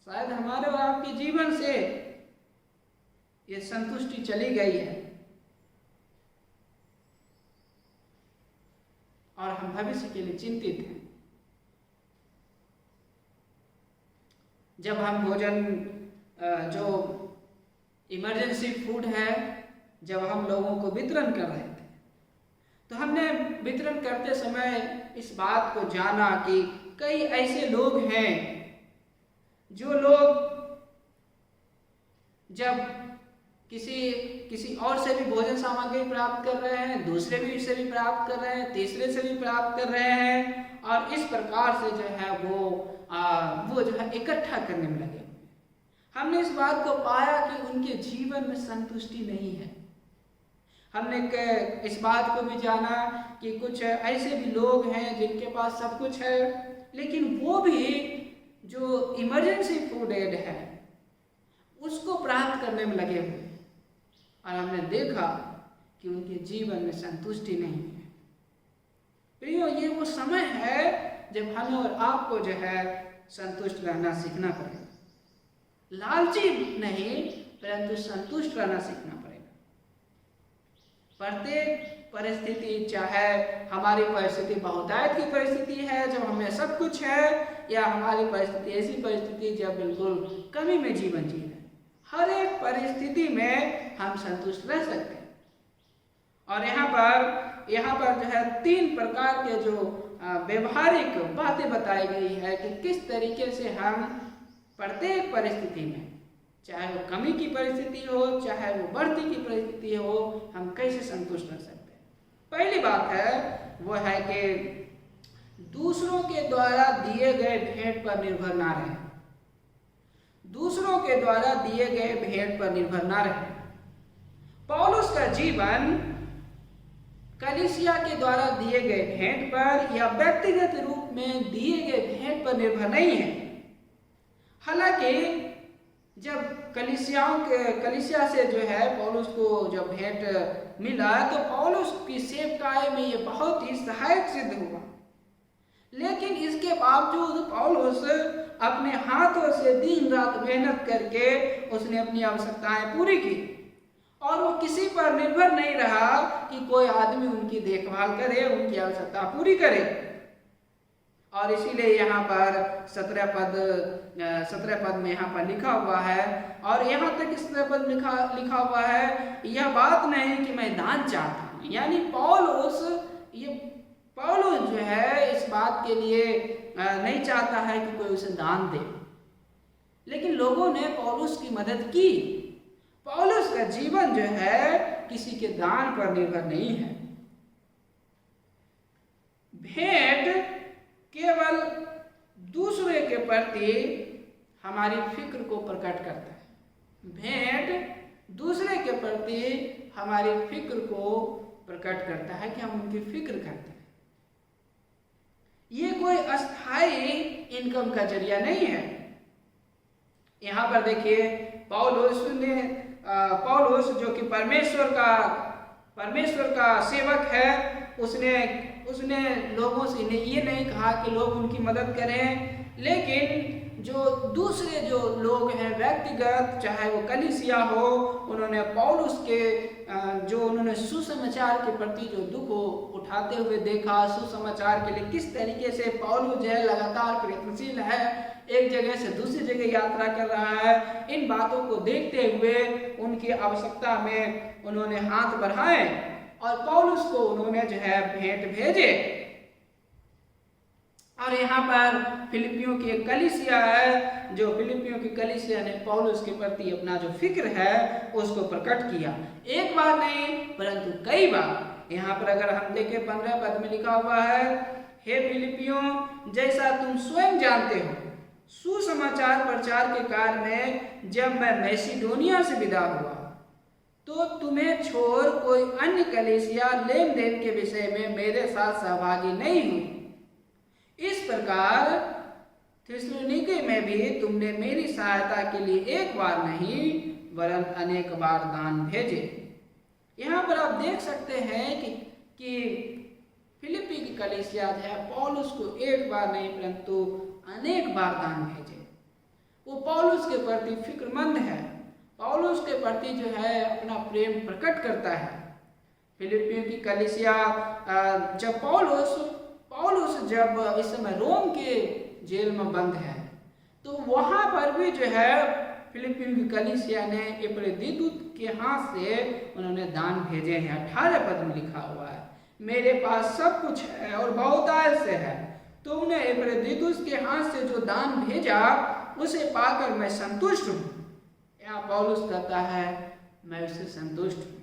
शायद हमारे और आपके जीवन से ये संतुष्टि चली गई है और हम भविष्य के लिए चिंतित हैं। जब हम भोजन जो इमरजेंसी फूड है, जब हम लोगों को वितरण कर रहे थे, तो हमने वितरण करते समय इस बात को जाना कि कई ऐसे लोग हैं जो लोग जब किसी और से भी भोजन सामग्री प्राप्त कर रहे हैं, दूसरे भी से भी प्राप्त कर रहे हैं, तीसरे से भी प्राप्त कर रहे हैं, और इस प्रकार से जो है वो जो है इकट्ठा करने में लगे। हमने इस बात को पाया कि उनके जीवन में संतुष्टि नहीं है। हमने इस बात को भी जाना कि कुछ ऐसे भी लोग हैं जिनके पास सब कुछ है, लेकिन वो भी जो इमरजेंसी फूड एड है उसको प्राप्त करने में लगे हुए, और हमने देखा कि उनके जीवन में संतुष्टि नहीं है। प्रियो, ये वो समय है जब हमें और आपको जो है संतुष्ट रहना सीखना पड़ेगा। लालची नहीं, परंतु संतुष्ट रहना सीखना पड़ेगा। प्रत्येक परिस्थिति, चाहे हमारी परिस्थिति बहुतायत की परिस्थिति है जब हमें सब कुछ है, या हमारी परिस्थिति ऐसी परिस्थिति जब बिल्कुल कमी में जीवन जी रहे, हर एक परिस्थिति में हम संतुष्ट रह सकते हैं। और यहाँ पर जो है 3 प्रकार के जो व्यवहारिक बातें बताई गई है कि किस तरीके से हम प्रत्येक परिस्थिति में, चाहे वो कमी की परिस्थिति हो, चाहे वो बढ़ती की परिस्थिति हो, हम कैसे संतुष्ट रह सकते हैं। पहली बात है वो है कि दूसरों के द्वारा दिए गए भेंट पर निर्भर ना रहें। दूसरों के द्वारा दिए गए भेंट पर निर्भर ना रहें। पौलुस का जीवन कलीसिया के द्वारा दिए गए भेंट पर या व्यक्तिगत रूप में दिए गए भेंट पर निर्भर नहीं है। हालांकि जब कलीसिया से जो है पौलुस को जब भेंट मिला तो पौलुस की सेवकाई में ये बहुत ही सहायक सिद्ध हुआ, लेकिन इसके बावजूद पौलुस अपने हाथों से दिन रात मेहनत करके उसने अपनी आवश्यकताएं पूरी की, और वो किसी पर निर्भर नहीं रहा कि कोई आदमी उनकी देखभाल करे, उनकी आवश्यकता पूरी करे। और इसीलिए यहाँ पर 17 पद में यहाँ पर लिखा हुआ है, और यहाँ तक 17 पद लिखा हुआ है, यह बात नहीं कि मैं दान चाहता हूँ। यानी पौलुस जो है इस बात के लिए नहीं चाहता है कि कोई उसे दान दे, लेकिन लोगों ने पौलुस की मदद की। पौलुस का जीवन जो है किसी के दान पर निर्भर नहीं है। भेंट केवल दूसरे के प्रति हमारी फिक्र को प्रकट करता है। भेंट दूसरे के प्रति हमारी फिक्र को प्रकट करता है कि हम उनकी फिक्र करते हैं। ये कोई अस्थायी इनकम का जरिया नहीं है। यहाँ पर देखिए पौलुस जो कि परमेश्वर का सेवक है, उसने लोगों से ये नहीं कहा कि लोग उनकी मदद करें, लेकिन जो दूसरे जो लोग हैं व्यक्तिगत, चाहे वो कलीसिया हो, उन्होंने पौलुस के जो उन्होंने सुसमाचार के प्रति जो दुख उठाते हुए देखा, सुसमाचार के लिए किस तरीके से पौलुस जो है लगातार प्रयत्नशील है, एक जगह से दूसरी जगह यात्रा कर रहा है, इन बातों को देखते हुए उनकी आवश्यकता में उन्होंने हाथ बढ़ाए और पौलुस को उन्होंने जो है भेंट भेजे। और यहाँ पर फिलिपियों की एक कलीसिया है, जो फिलिपियों की कलीसिया ने पौलुस के प्रति अपना जो फिक्र है उसको प्रकट किया। एक बार नहीं परंतु कई बार। यहाँ पर अगर हम देखें 15 पद में लिखा हुआ है, हे फिलिपियों, जैसा तुम स्वयं जानते हो, सुसमाचार प्रचार के कार्य में जब मैं मैसिडोनिया से विदा हुआ तो तुम्हें छोड़ कोई अन्य कलीसिया लेन देन के विषय में मेरे साथ सहभागी नहीं हुई। इस प्रकार थिस्सलुनीके में भी तुमने मेरी सहायता के लिए एक बार नहीं वरन अनेक बार दान भेजे। यहाँ पर आप देख सकते हैं कि फिलिपी की कलीसिया जो है पौलुस को एक बार नहीं परंतु अनेक बार दान भेजे। वो पौलुस के प्रति फिक्रमंद है, पौलुस के प्रति जो है अपना प्रेम प्रकट करता है। फिलिपियों की कलीसिया जब पौलुस जब इस समय रोम के जेल में बंद है तो वहां पर भी जो है फिलिपियों की कलीसिया ने एपफ्रदीतुस के हाथ से उन्होंने दान भेजे हैं। 18 पद में लिखा हुआ है, मेरे पास सब कुछ है और बहुतायत से है, तो उन्हें एपफ्रदीतुस के हाथ से जो दान भेजा उसे पाकर मैं संतुष्ट हूँ। यहाँ पौलुस कहता है मैं उससे संतुष्ट हूँ।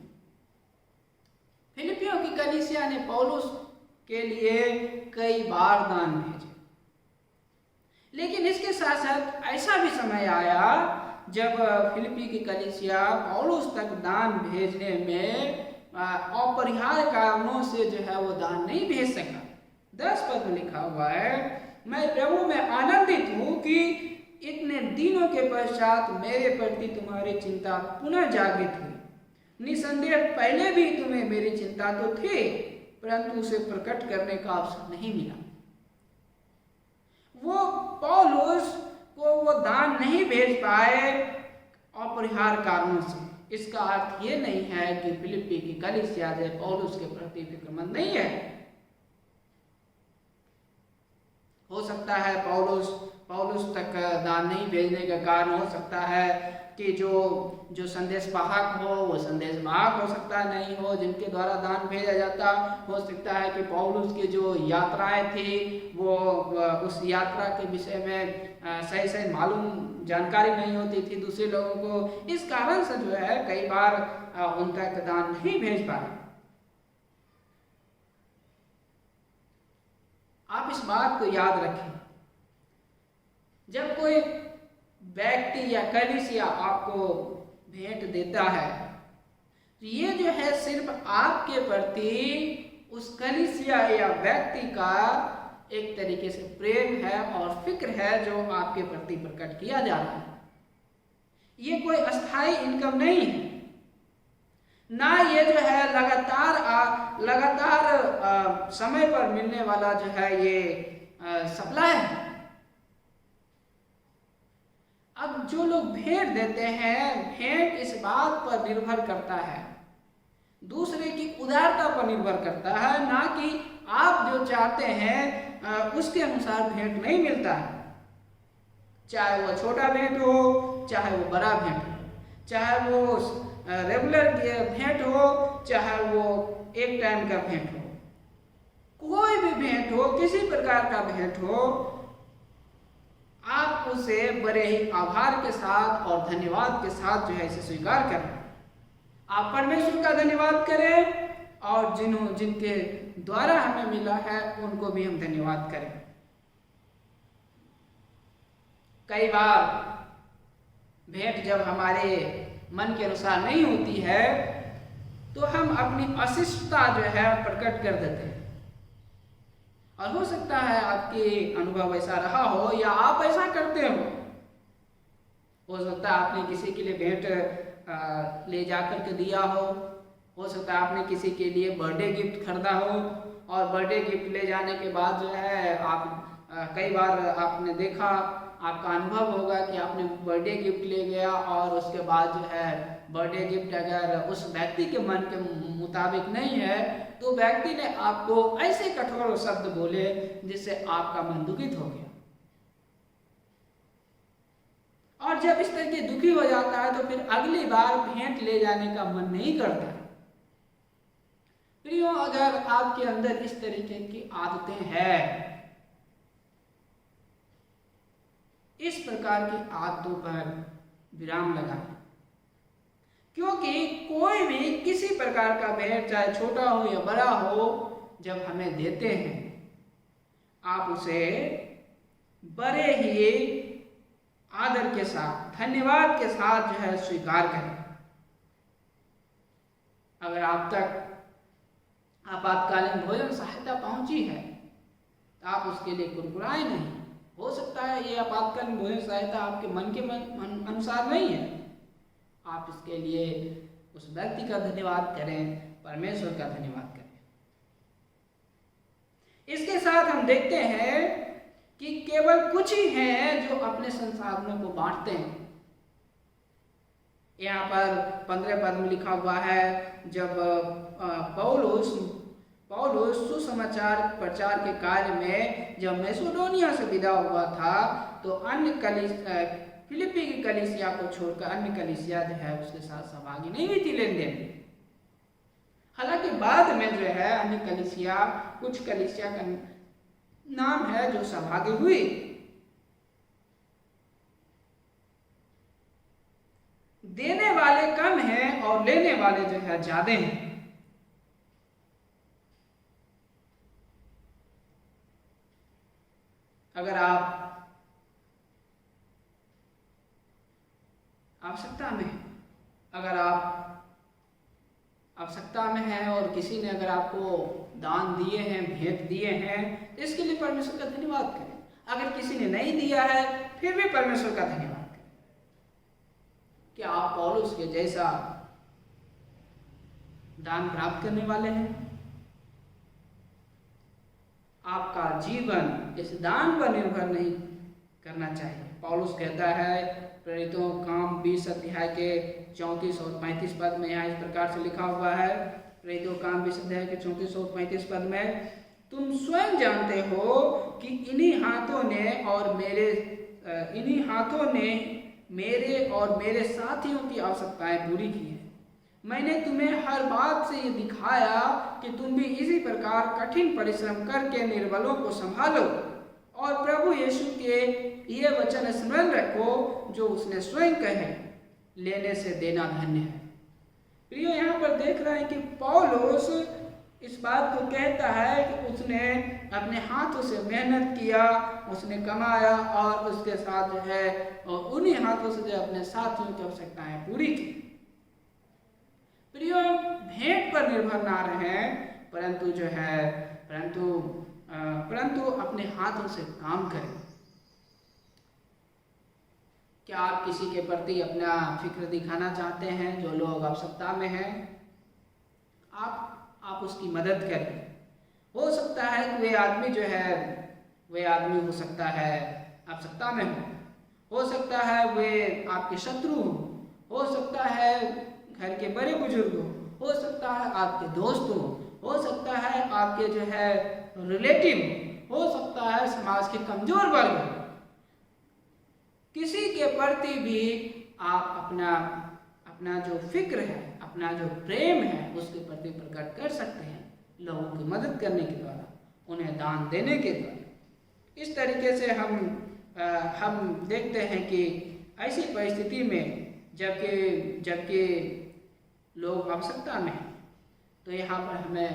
फिलिपियों की कलीसिया ने पौलुस के लिए कई बार दान भेजे, लेकिन इसके साथ साथ ऐसा भी समय आया जब फिलिपी की कलीसिया पौलुस तक दान भेजने में अपरिहार्य कारणों से जो है वो दान नहीं भेज सका। 10 पद में लिखा हुआ है, मैं प्रभु में आनंदित हूँ कि इतने दिनों के पश्चात मेरे प्रति तुम्हारी चिंता पुनः जागृत हुई। निसंदेह पहले भी तुम्हें मेरी चिंता तो थी परंतु उसे प्रकट करने का अवसर नहीं मिला। वो पौलुस को वो दान नहीं भेज पाए अपरिहार्य कारणों से। इसका अर्थ ये नहीं है कि फिलिपी की कलीसिया जो पौलुस के प्रति फिक्रमंद नहीं है। हो सकता है पौलुस तक दान नहीं भेजने का कारण हो सकता है कि जो संदेश वाहक वो संदेश वाहक हो सकता है नहीं हो जिनके द्वारा दान भेजा जाता। हो सकता है कि पौलुस की जो यात्राएं थी वो उस यात्रा के विषय में सही मालूम जानकारी नहीं होती थी दूसरे लोगों को। इस कारण से जो है कई बार उन तक दान नहीं भेज पाए। आप इस बात को याद रखें, जब कोई व्यक्ति या कलीसिया आपको भेंट देता है तो ये जो है सिर्फ आपके प्रति उस कलीसिया या व्यक्ति का एक तरीके से प्रेम है और फिक्र है जो आपके प्रति प्रकट किया जा रहा है। ये कोई अस्थाई इनकम नहीं है, ना ये जो है लगातार समय पर मिलने वाला जो है ये सप्लाई है। अब जो लोग भेंट देते हैं, भेंट इस बात पर निर्भर करता है, दूसरे की उदारता पर निर्भर करता है, ना कि आप जो चाहते हैं उसके अनुसार भेंट नहीं मिलता है। चाहे वो छोटा भेंट हो, चाहे वो बड़ा भेंट हो, चाहे वो रेगुलर भेंट हो, चाहे वो एक टाइम का भेंट हो, कोई भी भेंट हो, किसी प्रकार का भेंट हो, आप उसे बड़े ही आभार के साथ और धन्यवाद के साथ जो है इसे स्वीकार करें। आप परमेश्वर का धन्यवाद करें और जिनके द्वारा हमें मिला है उनको भी हम धन्यवाद करें। कई बार भेंट जब हमारे मन के अनुसार नहीं होती है तो हम अपनी अशिष्टता जो है प्रकट कर देते हैं। और हो सकता है आपके अनुभव ऐसा रहा हो या आप ऐसा करते हो सकता है आपने किसी के लिए भेंट ले जाकर के दिया हो सकता है आपने किसी के लिए बर्थडे गिफ्ट खरीदा हो और बर्थडे गिफ्ट ले जाने के बाद जो है आप कई बार आपने देखा, आपका अनुभव होगा कि आपने बर्थडे गिफ्ट ले गया और उसके बाद जो है बर्थडे गिफ्ट अगर उस व्यक्ति के मन के मुताबिक नहीं है तो व्यक्ति ने आपको ऐसे कठोर शब्द बोले जिससे आपका मन दुखित हो गया। और जब इस तरह के दुखी हो जाता है तो फिर अगली बार भेंट ले जाने का मन नहीं करता। प्रियो, अगर आपके अंदर इस तरीके की आदतें हैं इस प्रकार की आदतों पर विराम लगाएं, क्योंकि कोई भी किसी प्रकार का भेंट, चाहे छोटा हो या बड़ा हो, जब हमें देते हैं आप उसे बड़े ही आदर के साथ, धन्यवाद के साथ जो है स्वीकार करें। अगर आप तक आपातकालीन भोजन सहायता पहुंची है तो आप उसके लिए कुरकुराए नहीं। हो सकता है ये आपातकालीन भोजन सहायता आपके मन के अनुसार नहीं है, आप इसके लिए उस व्यक्ति का धन्यवाद करें, परमेश्वर का धन्यवाद करें। इसके साथ हम देखते हैं कि केवल कुछ ही हैं जो अपने संसाधनों को बांटते हैं। यहाँ पर 15 पद में लिखा हुआ है, जब पौलुस सुसमाचार प्रचार के कार्य में जब मैसेडोनिया से विदा हुआ था तो अन्य फिलिप्पी की कलीसिया को छोड़कर अन्य कलीसिया जो है उसके साथ सहभागी नहीं हुई थी लेन देन में। हालांकि बाद में जो है अन्य कलीसिया, कुछ कलीसिया का नाम है जो सहभागी हुई। देने वाले कम हैं और लेने वाले जो है ज्यादा हैं। अगर आप आवश्यकता में हैं और किसी ने अगर आपको दान दिए हैं, भेंट दिए हैं, तो इसके लिए परमेश्वर का धन्यवाद करें। अगर किसी ने नहीं दिया है फिर भी परमेश्वर का धन्यवाद करें। क्या आप पौलुस के जैसा दान प्राप्त करने वाले हैं? आपका जीवन इस दान पर निर्भर नहीं करना चाहिए। पौलुस कहता है प्रेरितों काम 20 अध्याय के 34 और 35 पद में, यहाँ इस प्रकार से लिखा हुआ है, प्रेरितों काम 20 अध्याय के 34 और 35 पद में, तुम स्वयं जानते हो कि इन्हीं हाथों ने मेरे और मेरे साथियों की आवश्यकताएं पूरी की है। मैंने तुम्हें हर बात से ये दिखाया कि तुम भी इसी प्रकार कठिन परिश्रम करके निर्बलों को संभालो और प्रभु यीशु के ये वचन स्मरण रखो जो उसने स्वयं कहे, लेने से देना धन्य है। प्रियो, यहाँ पर देख रहे हैं कि पौलुस इस बात को कहता है कि उसने अपने हाथों से मेहनत किया, उसने कमाया और उसके साथ जो है और उन्हीं हाथों से जो अपने साथियों की आवश्यकताएं पूरी की। प्रियो, भेंट पर निर्भर ना रहें, परंतु अपने हाथों से काम करें। क्या आप किसी के प्रति अपना फिक्र दिखाना चाहते हैं जो लोग आवश्यकता में हैं? आप उसकी मदद करें। हो सकता है कि वे आदमी हो सकता है आवश्यकता में हो सकता है वे आपके शत्रु हो सकता है घर के बड़े बुजुर्ग हो सकता है आपके दोस्त हो सकता है आपके जो है रिलेटिव, हो सकता है समाज के कमजोर वर्ग। किसी के प्रति भी आप अपना जो फिक्र है, अपना जो प्रेम है उसके प्रति प्रकट कर सकते हैं, लोगों की मदद करने के द्वारा, उन्हें दान देने के द्वारा। इस तरीके से हम देखते हैं कि ऐसी परिस्थिति में जबकि लोग आवश्यकता में, तो यहाँ पर हमें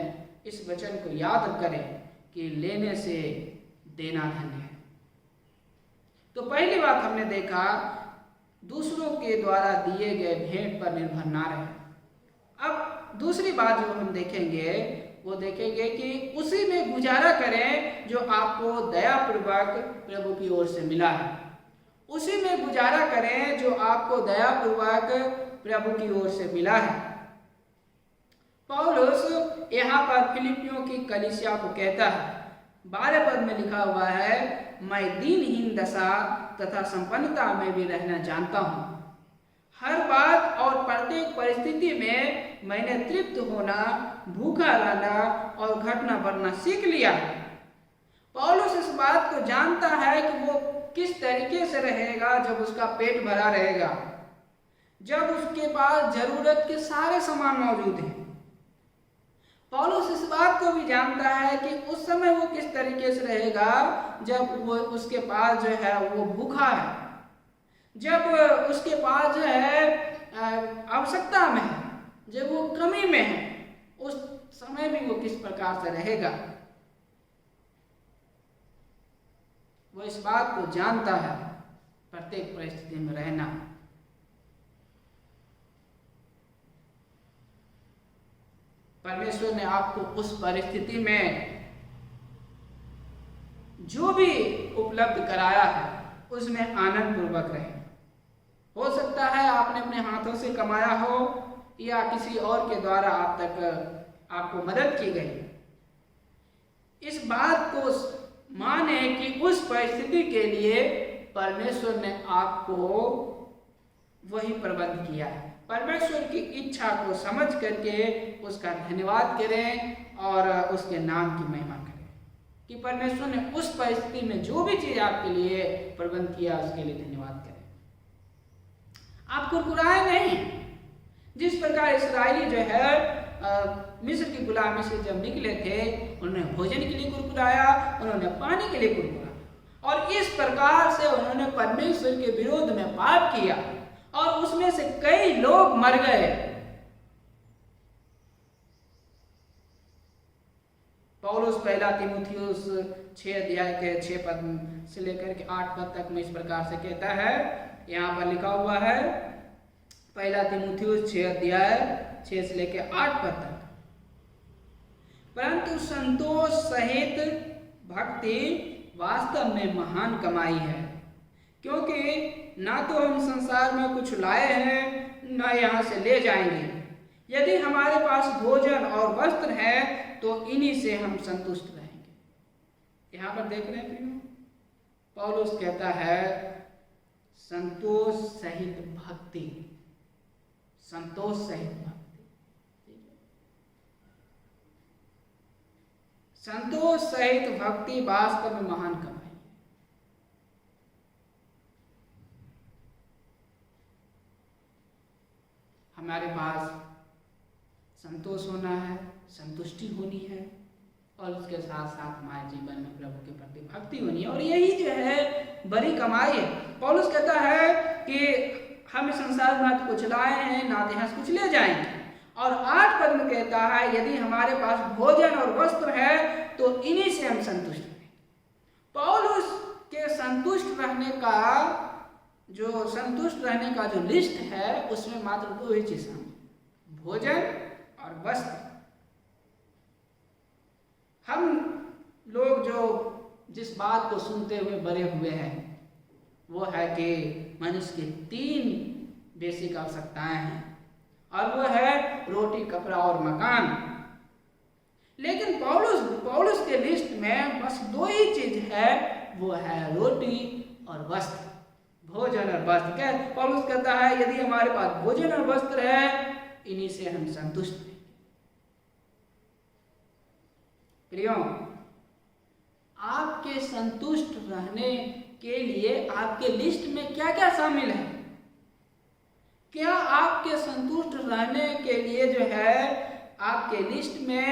इस वचन को याद करें कि लेने से देना धन्य है। तो पहली बात हमने देखा, दूसरों के द्वारा दिए गए भेंट पर निर्भर ना रहे। अब दूसरी बात जो हम देखेंगे वो देखेंगे कि उसी में गुजारा करें जो आपको दयापूर्वक प्रभु की ओर से मिला है। उसी में गुजारा करें जो आपको दयापूर्वक प्रभु की ओर से मिला है। पौलुस यहाँ पर फिलिपियों की कलीसिया को कहता है, 12 पद में लिखा हुआ है, मैं दीनहीन दशा तथा संपन्नता में भी रहना जानता हूँ। हर बात और प्रत्येक परिस्थिति में मैंने तृप्त होना, भूखा रहना और घटना बढ़ना सीख लिया है। पौलुस इस बात को जानता है कि वो किस तरीके से रहेगा जब उसका पेट भरा रहेगा, जब उसके पास जरूरत के सारे सामान मौजूद हैं। पौलुस इस बात को भी जानता है कि उस समय वो किस तरीके से रहेगा जब वो उसके पास जो है वो भूखा है, जब उसके पास जो है आवश्यकता में है, जब वो कमी में है, उस समय भी वो किस प्रकार से रहेगा। वो इस बात को जानता है, प्रत्येक परिस्थिति में रहना। परमेश्वर ने आपको उस परिस्थिति में जो भी उपलब्ध कराया है उसमें आनंद पूर्वक रहे। हो सकता है आपने अपने हाथों से कमाया हो या किसी और के द्वारा आप तक आपको मदद की गई। इस बात को माने कि उस परिस्थिति के लिए परमेश्वर ने आपको वही प्रबंध किया है। परमेश्वर की इच्छा को समझ करके उसका धन्यवाद करें और उसके नाम की महिमा करें कि परमेश्वर ने उस परिस्थिति में जो भी चीज आपके लिए प्रबंध किया उसके लिए धन्यवाद करें। आप कुरकुराए नहीं। जिस प्रकार इस्राएली जो है मिस्र की गुलामी से जब निकले थे, उन्होंने भोजन के लिए कुरकुराया, उन्होंने पानी के लिए कुरकुराया और इस प्रकार से उन्होंने परमेश्वर के विरोध में पाप किया और उसमें से कई लोग मर गए। पौलुस पहला तीमुथियुस 6 अध्याय के 6 पद से लेकर के 8 पद तक में इस प्रकार से कहता है। यहाँ पर लिखा हुआ है, पहला तीमुथियुस 6 अध्याय 6 से लेकर 8 पद तक, परंतु संतोष सहित भक्ति वास्तव में महान कमाई है, क्योंकि ना तो हम संसार में कुछ लाए हैं ना यहाँ से ले जाएंगे। यदि हमारे पास भोजन और वस्त्र है तो इन्हीं से हम संतुष्ट रहेंगे। यहाँ पर देख रहे हैं प्रियो, पौलुस कहता है संतोष सहित भक्ति, संतोष सहित भक्ति, संतोष सहित भक्ति वास्तव में महान कमाई है। हमारे पास संतोष होना है, संतुष्टि होनी है और उसके साथ साथ हमारे जीवन में प्रभु के प्रति भक्ति होनी है और यही जो है बड़ी कमाई है। पौलुस कहता है कि हम इस संसार में ना तो कुछ लाए हैं ना तो यहाँ से कुछ ले जाएंगे। और 8 पद में कहता है यदि हमारे पास भोजन और वस्त्र है तो इन्हीं से हम संतुष्ट रहेंगे। पौलुस के संतुष्ट रहने का जो लिस्ट है उसमें मात्र 2 ही चीज शामिल, भोजन और वस्त्र। हम लोग जो जिस बात को सुनते हुए बड़े हुए हैं वो है कि मनुष्य की 3 बेसिक आवश्यकताएं हैं और वो है रोटी, कपड़ा और मकान। लेकिन पौलुस के लिस्ट में बस 2 ही चीज है, वो है रोटी और वस्त्र, भोजन और वस्त्र। क्या पौलुस कहता है यदि हमारे पास भोजन और वस्त्र है इन्हीं से हम संतुष्ट हैं। प्रियो, आपके संतुष्ट रहने के लिए आपके लिस्ट में क्या क्या शामिल है? क्या आपके संतुष्ट रहने के लिए जो है आपके लिस्ट में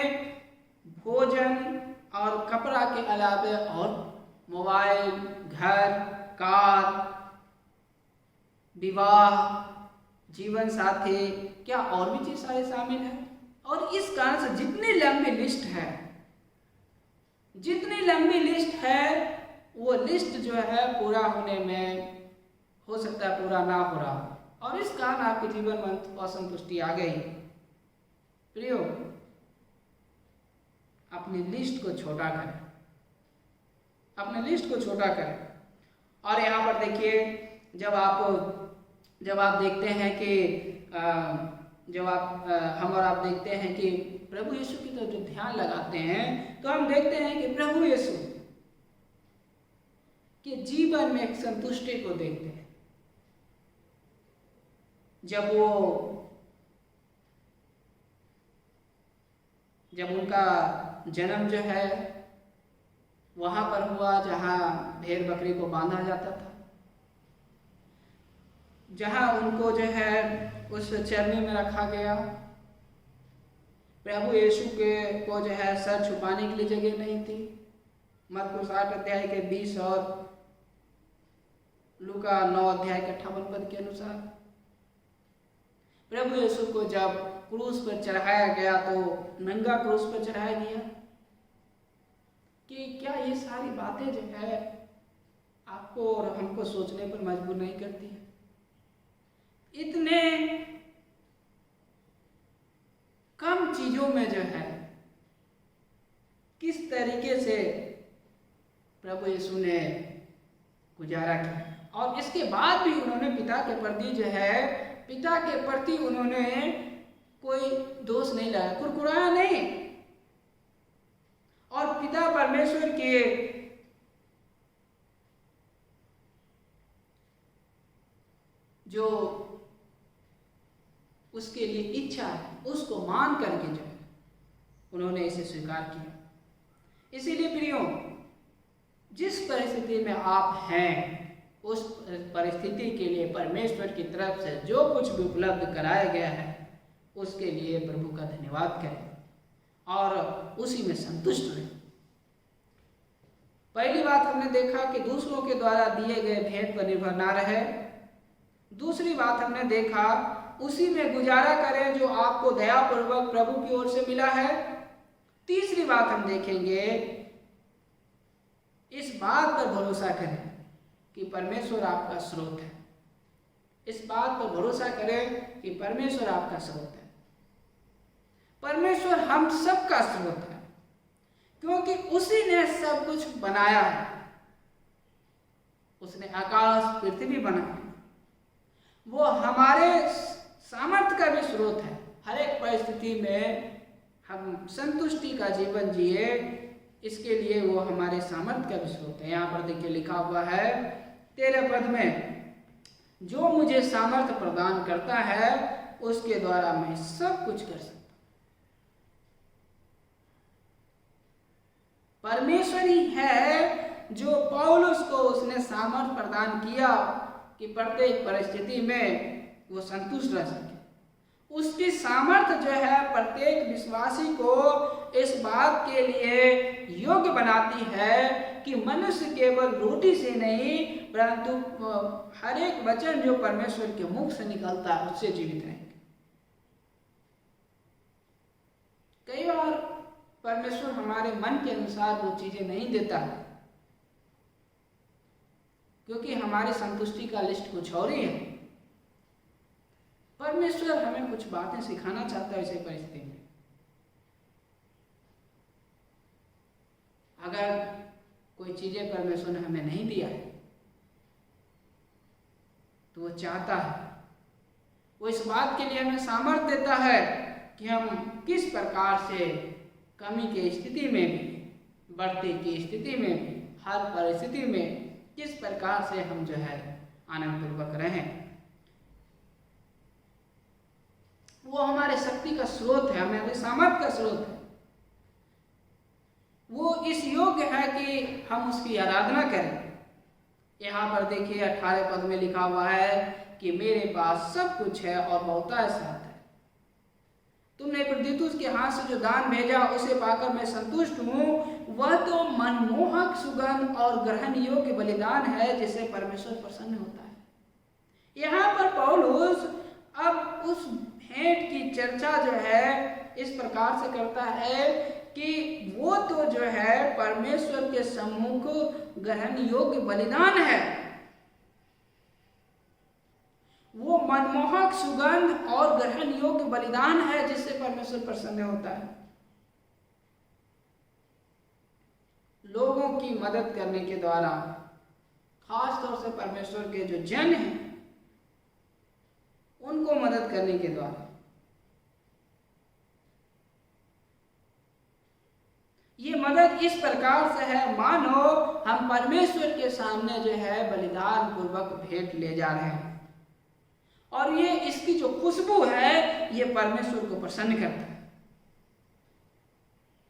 भोजन और कपड़ा के अलावा और मोबाइल, घर, कार, विवाह, जीवन साथी, क्या और भी चीज सारे शामिल है? और इस कारण से जितनी लंबी लिस्ट है वो लिस्ट जो है पूरा होने में हो सकता है पूरा ना हो रहा और इस कारण आपके जीवन में असंतुष्टि आ गई। प्रियो, अपनी लिस्ट को छोटा करें, अपने लिस्ट को छोटा करें। और यहाँ पर देखिए, जब आप देखते हैं कि हम और आप देखते हैं कि प्रभु यीशु की तरफ जो ध्यान लगाते हैं तो हम देखते हैं कि प्रभु यीशु के जीवन में एक संतुष्टि को देखते हैं। जब उनका जन्म जो है वहां पर हुआ जहां भेड़ बकरी को बांधा जाता था, जहां उनको जो है उस चरनी में रखा गया, प्रभु यीशु के को जो है सर छुपाने के लिए जगह नहीं थी। मरकुस 8 अध्याय के 20 और लूका 9 अध्याय के 58 पद के अनुसार प्रभु यीशु को जब क्रूस पर चढ़ाया गया तो नंगा क्रूस पर चढ़ाया गया। कि क्या ये सारी बातें जो है आपको और हमको सोचने पर मजबूर नहीं करती है? इतने कम चीजों में जो है किस तरीके से प्रभु यीशु ने गुजारा किया, और इसके बाद भी उन्होंने पिता के प्रति जो है पिता के प्रति उन्होंने कोई दोष नहीं लाया, कुरकुराया नहीं, और पिता परमेश्वर के जो उसके लिए इच्छा है उसको मान करके जो है उन्होंने इसे स्वीकार किया। इसीलिए प्रियो, जिस परिस्थिति में आप हैं उस परिस्थिति के लिए परमेश्वर की तरफ से जो कुछ भी उपलब्ध कराया गया है उसके लिए प्रभु का धन्यवाद करें और उसी में संतुष्ट रहें। पहली बात हमने देखा कि दूसरों के द्वारा दिए गए भेंट पर निर्भर ना रहे। दूसरी बात हमने देखा उसी में गुजारा करें जो आपको दयापूर्वक प्रभु की ओर से मिला है। तीसरी बात हम देखेंगे, इस बात पर भरोसा करें कि परमेश्वर आपका स्रोत है। इस बात पर भरोसा करें कि परमेश्वर आपका स्रोत है। परमेश्वर हम सबका स्रोत है क्योंकि उसी ने सब कुछ बनाया है। उसने आकाश पृथ्वी बनाया, वो हमारे सामर्थ्य का भी स्रोत है। हर एक परिस्थिति में हम संतुष्टि का जीवन जिए, इसके लिए वो हमारे सामर्थ्य का भी स्रोत है। यहाँ पर देखिए लिखा हुआ है 13 पद में, जो मुझे सामर्थ्य प्रदान करता है उसके द्वारा मैं सब कुछ कर सकता हूं। परमेश्वर ही है जो पौलुस को उसने सामर्थ्य प्रदान किया कि प्रत्येक परिस्थिति में वो संतुष्ट रह सके। उसकी सामर्थ्य जो है प्रत्येक विश्वासी को इस बात के लिए योग्य बनाती है कि मनुष्य केवल रोटी से नहीं परंतु हर एक वचन जो परमेश्वर के मुख से निकलता है उससे जीवित रहेंगे। कई बार परमेश्वर हमारे मन के अनुसार वो चीजें नहीं देता है क्योंकि हमारी संतुष्टि का लिस्ट कुछ और ही है। परमेश्वर हमें कुछ बातें सिखाना चाहता है ऐसी परिस्थिति में। अगर कोई चीजें परमेश्वर ने हमें नहीं दिया है तो वो चाहता है, वो इस बात के लिए हमें सामर्थ्य देता है कि हम किस प्रकार से कमी की स्थिति में भी, बढ़ती की स्थिति में भी, हर परिस्थिति में किस प्रकार से हम जो है आनंद पूर्वक रहें। वो हमारे शक्ति का स्रोत है, हमारे सामर्थ्य का स्रोत है। वो इस योग्य है कि हम उसकी आराधना करें। यहाँ पर देखिए 18 पद में लिखा हुआ है कि मेरे पास सब कुछ है और बहुतायत साथ है। तुमने इपफ्रदीतुस के हाथ से जो दान भेजा उसे पाकर मैं संतुष्ट हूँ। वह तो मनमोहक सुगंध और ग्रहण योग्य बलिदान है जिससे परमेश्वर प्रसन्न होता है। यहाँ पर पौलुस अब उस भेंट की चर्चा जो है इस प्रकार से करता है कि वो तो जो है परमेश्वर के सम्मुख ग्रहण योग्य बलिदान है, वो मनमोहक सुगंध और ग्रहण योग्य बलिदान है जिससे परमेश्वर प्रसन्न होता है। लोगों की मदद करने के द्वारा, खास तौर से परमेश्वर के जो जन हैं उनको मदद करने के द्वारा, ये मदद इस प्रकार से है मानो हम परमेश्वर के सामने जो है बलिदान पूर्वक भेंट ले जा रहे हैं, और ये इसकी जो खुशबू है ये परमेश्वर को प्रसन्न करता है।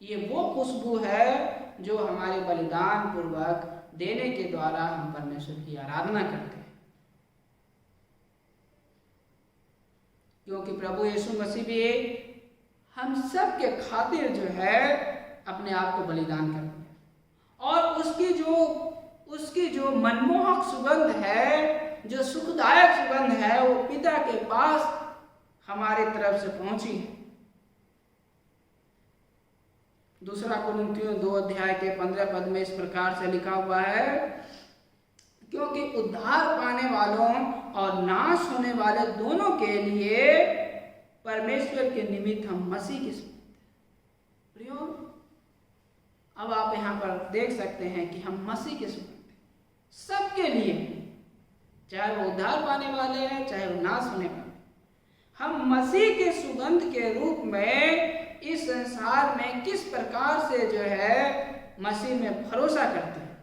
ये वो खुशबू है जो हमारे बलिदान पूर्वक देने के द्वारा हम परमेश्वर की आराधना करते हैं। क्योंकि प्रभु यीशु मसीह भी हम सब के खातिर जो है अपने आप को बलिदान कर दिया। और उसकी जो मनमोहक सुगंध है, जो सुखदायक सुगंध है, वो पिता के पास हमारे तरफ से पहुंची है। दूसरा कुरिन्थियों 2 अध्याय के 15 पद में इस प्रकार से लिखा हुआ है, क्योंकि उद्धार पाने वालों और नाश होने वाले दोनों के लिए परमेश्वर के निमित्त हम मसीह की सुगंध। प्रियो, अब आप यहाँ पर देख सकते हैं कि हम मसीह के सुगंध सबके लिए, चाहे वो उद्धार पाने वाले हैं, चाहे वो नाश होने वाले, हम मसीह के सुगंध के रूप में इस संसार में किस प्रकार से जो है मसीह में भरोसा करते हैं,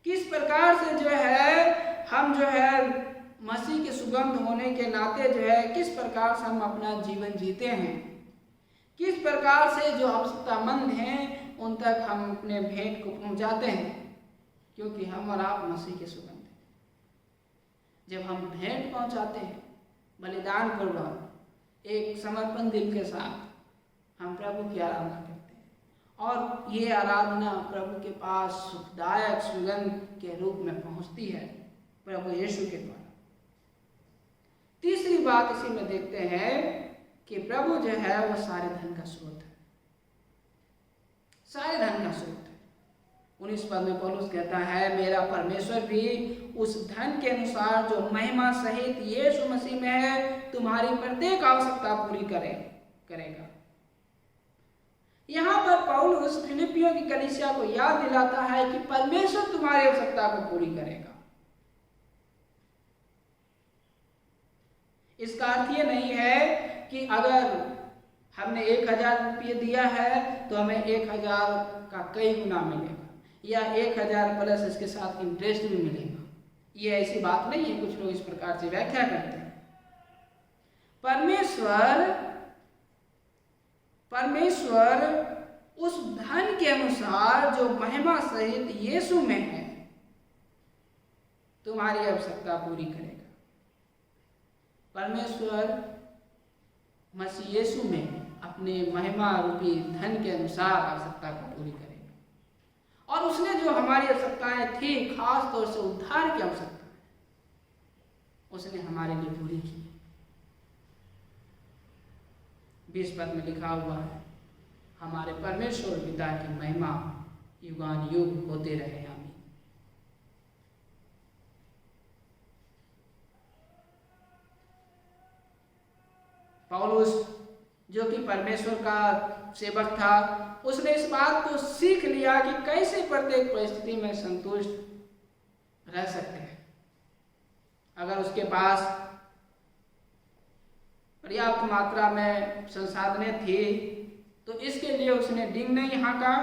किस प्रकार से जो है हम जो है मसीह के सुगंध होने के नाते जो है किस प्रकार से हम अपना जीवन जीते हैं, किस प्रकार से जो आवश्यकतामंद हैं उन तक हम अपने भेंट को पहुंचाते हैं, क्योंकि हम और आप मसीह के सुगंध हैं। जब हम भेंट पहुंचाते हैं बलिदान पूर्वक एक समर्पण दिल के साथ हम प्रभु की आराधना करते हैं, और ये आराधना प्रभु के पास सुखदायक सुगंध के रूप में पहुंचती है प्रभु यीशु के द्वारा। तीसरी बात इसी में देखते हैं कि प्रभु जो है वह सारे धन का स्रोत है, सारे धन का स्रोत है। 19 पद में पौलुस कहता है, मेरा परमेश्वर भी उस धन के अनुसार जो महिमा सहित यीशु मसीह में है तुम्हारी प्रत्येक आवश्यकता पूरी करेगा। यहाँ पर पौलुस फिलिपियों की कलीसिया को याद दिलाता है कि परमेश्वर तुम्हारी आवश्यकता को पूरी करेगा। इसका अर्थ ये नहीं है कि अगर हमने 1000 रुपये दिया है तो हमें 1000 का कई गुना मिलेगा, या 1000 प्लस इसके साथ इंटरेस्ट भी मिलेगा। ये ऐसी बात नहीं है, कुछ लोग इस प्रकार से व्याख्या करते हैं। परमेश्वर उस धन के अनुसार जो महिमा सहित यीशु में है तुम्हारी आवश्यकता पूरी करेगा। परमेश्वर मसीह यीशु में अपने महिमा रूपी धन के अनुसार आवश्यकता को पूरी करेगा। और उसने जो हमारी आवश्यकताएं थी, खास तौर से उद्धार की आवश्यकता, उसने हमारे लिए पूरी की। 20 पद में लिखा हुआ है, हमारे परमेश्वर पिता की महिमा युगान युग होते रहे, आमीन। पौलुस जो कि परमेश्वर का सेवक था, उसने इस बात को सीख लिया कि कैसे प्रत्येक परिस्थिति में संतुष्ट रह सकते हैं। अगर उसके पास पर्याप्त मात्रा में संसाधनें थी तो इसके लिए उसने डिंग नहीं हाँका,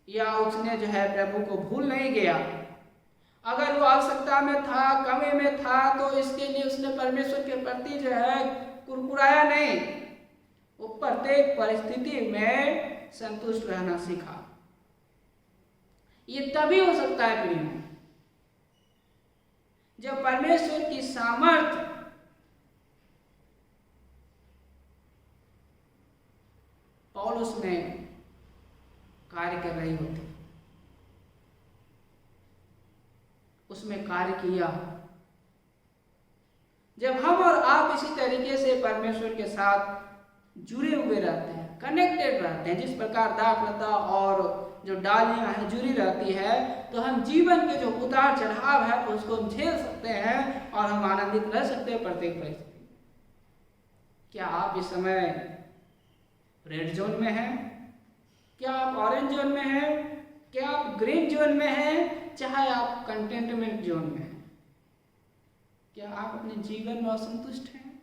या उसने जो है प्रभु को भूल नहीं गया। अगर वो आवश्यकता में था, कमी में था, तो इसके लिए उसने परमेश्वर के प्रति जो है कुरकुराया नहीं। वो प्रत्येक परिस्थिति में संतुष्ट रहना सीखा। ये तभी हो सकता है प्रियो, जब परमेश्वर की सामर्थ्य पौलुस में कार्य कर रही होती, उसमें कार्य किया। जब हम और आप इसी तरीके से परमेश्वर के साथ जुड़े हुए रहते हैं, कनेक्टेड रहते हैं, जिस प्रकार दाखलता और जो डालियां हैं जुड़ी रहती है, तो हम जीवन के जो उतार चढ़ाव है तो उसको हम झेल सकते हैं और हम आनंदित रह सकते हैं प्रत्येक परिस्थिति। क्या आप इस समय रेड जोन में हैं? क्या आप ऑरेंज जोन में हैं? क्या आप ग्रीन जोन में हैं? चाहे आप कंटेंटमेंट जोन में हैं? क्या आप अपने जीवन में असंतुष्ट हैं?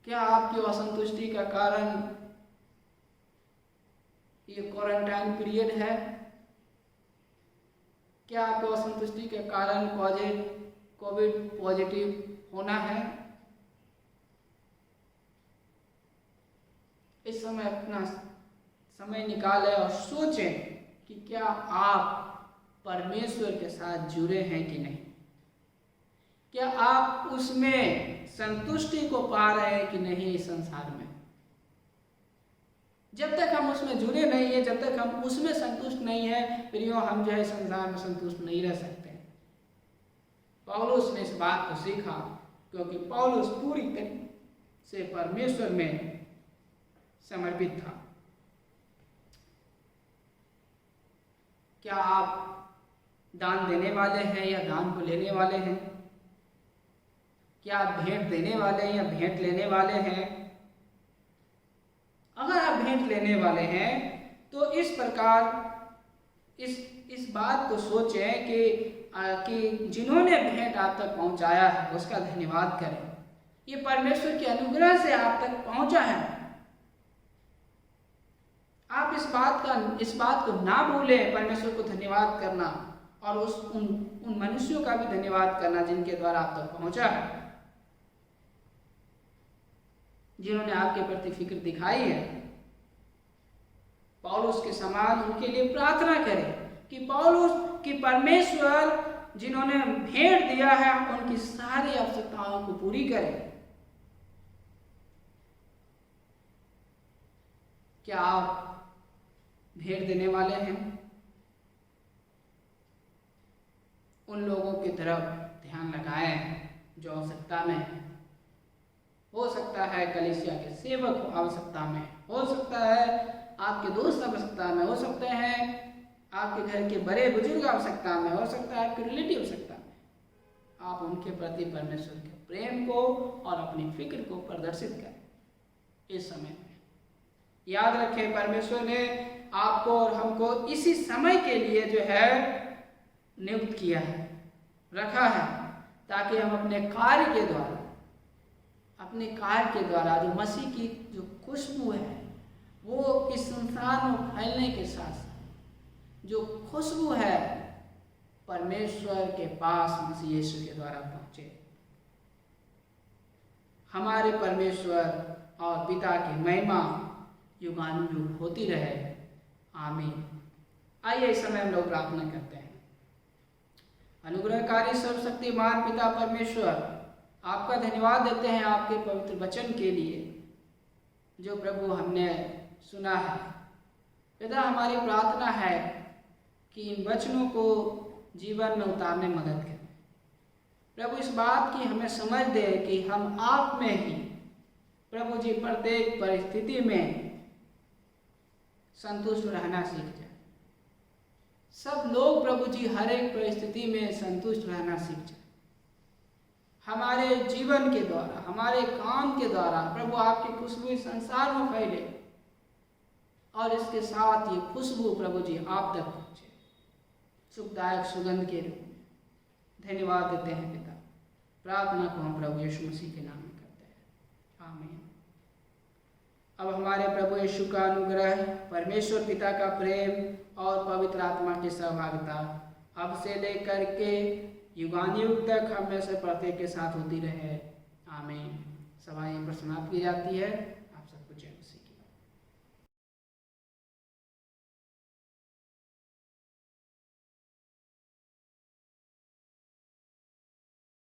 क्या आपकी असंतुष्टि का कारण ये क्वारंटाइन पीरियड है? क्या आपको असंतुष्टि के कारण कोविड पॉजिटिव होना है? इस समय अपना समय निकालें और सोचें कि क्या आप परमेश्वर के साथ जुड़े हैं कि नहीं। क्या आप उसमें संतुष्टि को पा रहे हैं कि नहीं इस संसार में? जब तक हम उसमें जुड़े नहीं है, जब तक हम उसमें संतुष्ट नहीं है, फिर यूँ हम जो है संसार में संतुष्ट नहीं रह सकते। पौलुस ने इस बात को सीखा क्योंकि पौलुस पूरी तरह से परमेश्वर में समर्पित था। क्या आप दान देने वाले हैं या दान को लेने वाले हैं? क्या आप भेंट देने वाले हैं या भेंट लेने वाले हैं? अगर आप भेंट लेने वाले हैं तो इस प्रकार इस बात को सोचें कि जिन्होंने भेंट आप तक पहुंचाया है उसका धन्यवाद करें। ये परमेश्वर के अनुग्रह से आप तक पहुंचा है। आप इस बात को ना भूलें, परमेश्वर को धन्यवाद करना और उन मनुष्यों का भी धन्यवाद करना जिनके द्वारा आप तक पहुंचा है, जिन्होंने आपके प्रति फिक्र दिखाई है। पौलुस के समान उनके लिए प्रार्थना करें कि परमेश्वर जिन्होंने भेंट दिया है उनकी सारी आवश्यकताओं को पूरी करें। क्या आप भेंट देने वाले हैं? उन लोगों की तरफ ध्यान लगाएं जो आवश्यकता में है। हो सकता है कलीसिया के सेवक आवश्यकता में, हो सकता है आपके दोस्त आवश्यकता में, हो सकते हैं आपके घर के बड़े बुजुर्ग आवश्यकता में, हो सकता है आपके रिलेटिव आवश्यकता में। आप उनके प्रति परमेश्वर के प्रेम को और अपनी फिक्र को प्रदर्शित करें इस समय में। याद रखें, परमेश्वर ने आपको और हमको इसी समय के लिए जो है नियुक्त किया है, रखा है, ताकि हम अपने कार्य के द्वारा जो मसीह की जो खुशबू है वो इस संसार में फैलने के साथ साथ जो खुशबू है परमेश्वर के पास मसीह यीशु के द्वारा पहुंचे। हमारे परमेश्वर और पिता की महिमा युगानुयुग होती रहे। आमीन। आइए इस समय हम लोग प्रार्थना करते हैं। अनुग्रहकारी सर्वशक्तिमान पिता परमेश्वर, आपका धन्यवाद देते हैं आपके पवित्र वचन के लिए जो प्रभु हमने सुना है। पिता, हमारी प्रार्थना है कि इन वचनों को जीवन में उतारने में मदद करें। प्रभु, इस बात की हमें समझ दे कि हम आप में ही प्रभु जी प्रत्येक परिस्थिति में संतुष्ट रहना सीख जाए। सब लोग प्रभु जी हर एक परिस्थिति में संतुष्ट रहना सीख जाए। हमारे जीवन के द्वारा, हमारे काम के द्वारा प्रभु आपकी खुशबू संसार में फैले और इसके साथ ये खुशबू प्रभु जी आप तक पहुंचे सुखदायक सुगंध के रूप में। धन्यवाद देते हैं पिता। प्रार्थना को हम प्रभु यीशु मसीह के नाम में करते हैं। आमीन। अब हमारे प्रभु यीशु का अनुग्रह, परमेश्वर पिता का प्रेम और पवित्र आत्मा की सहभागिता अब से लेकर के युगानुयुग तक हम में से प्रत्येक के साथ होती रहे। आमीन। सभा यहीं पर समाप्त की जाती है।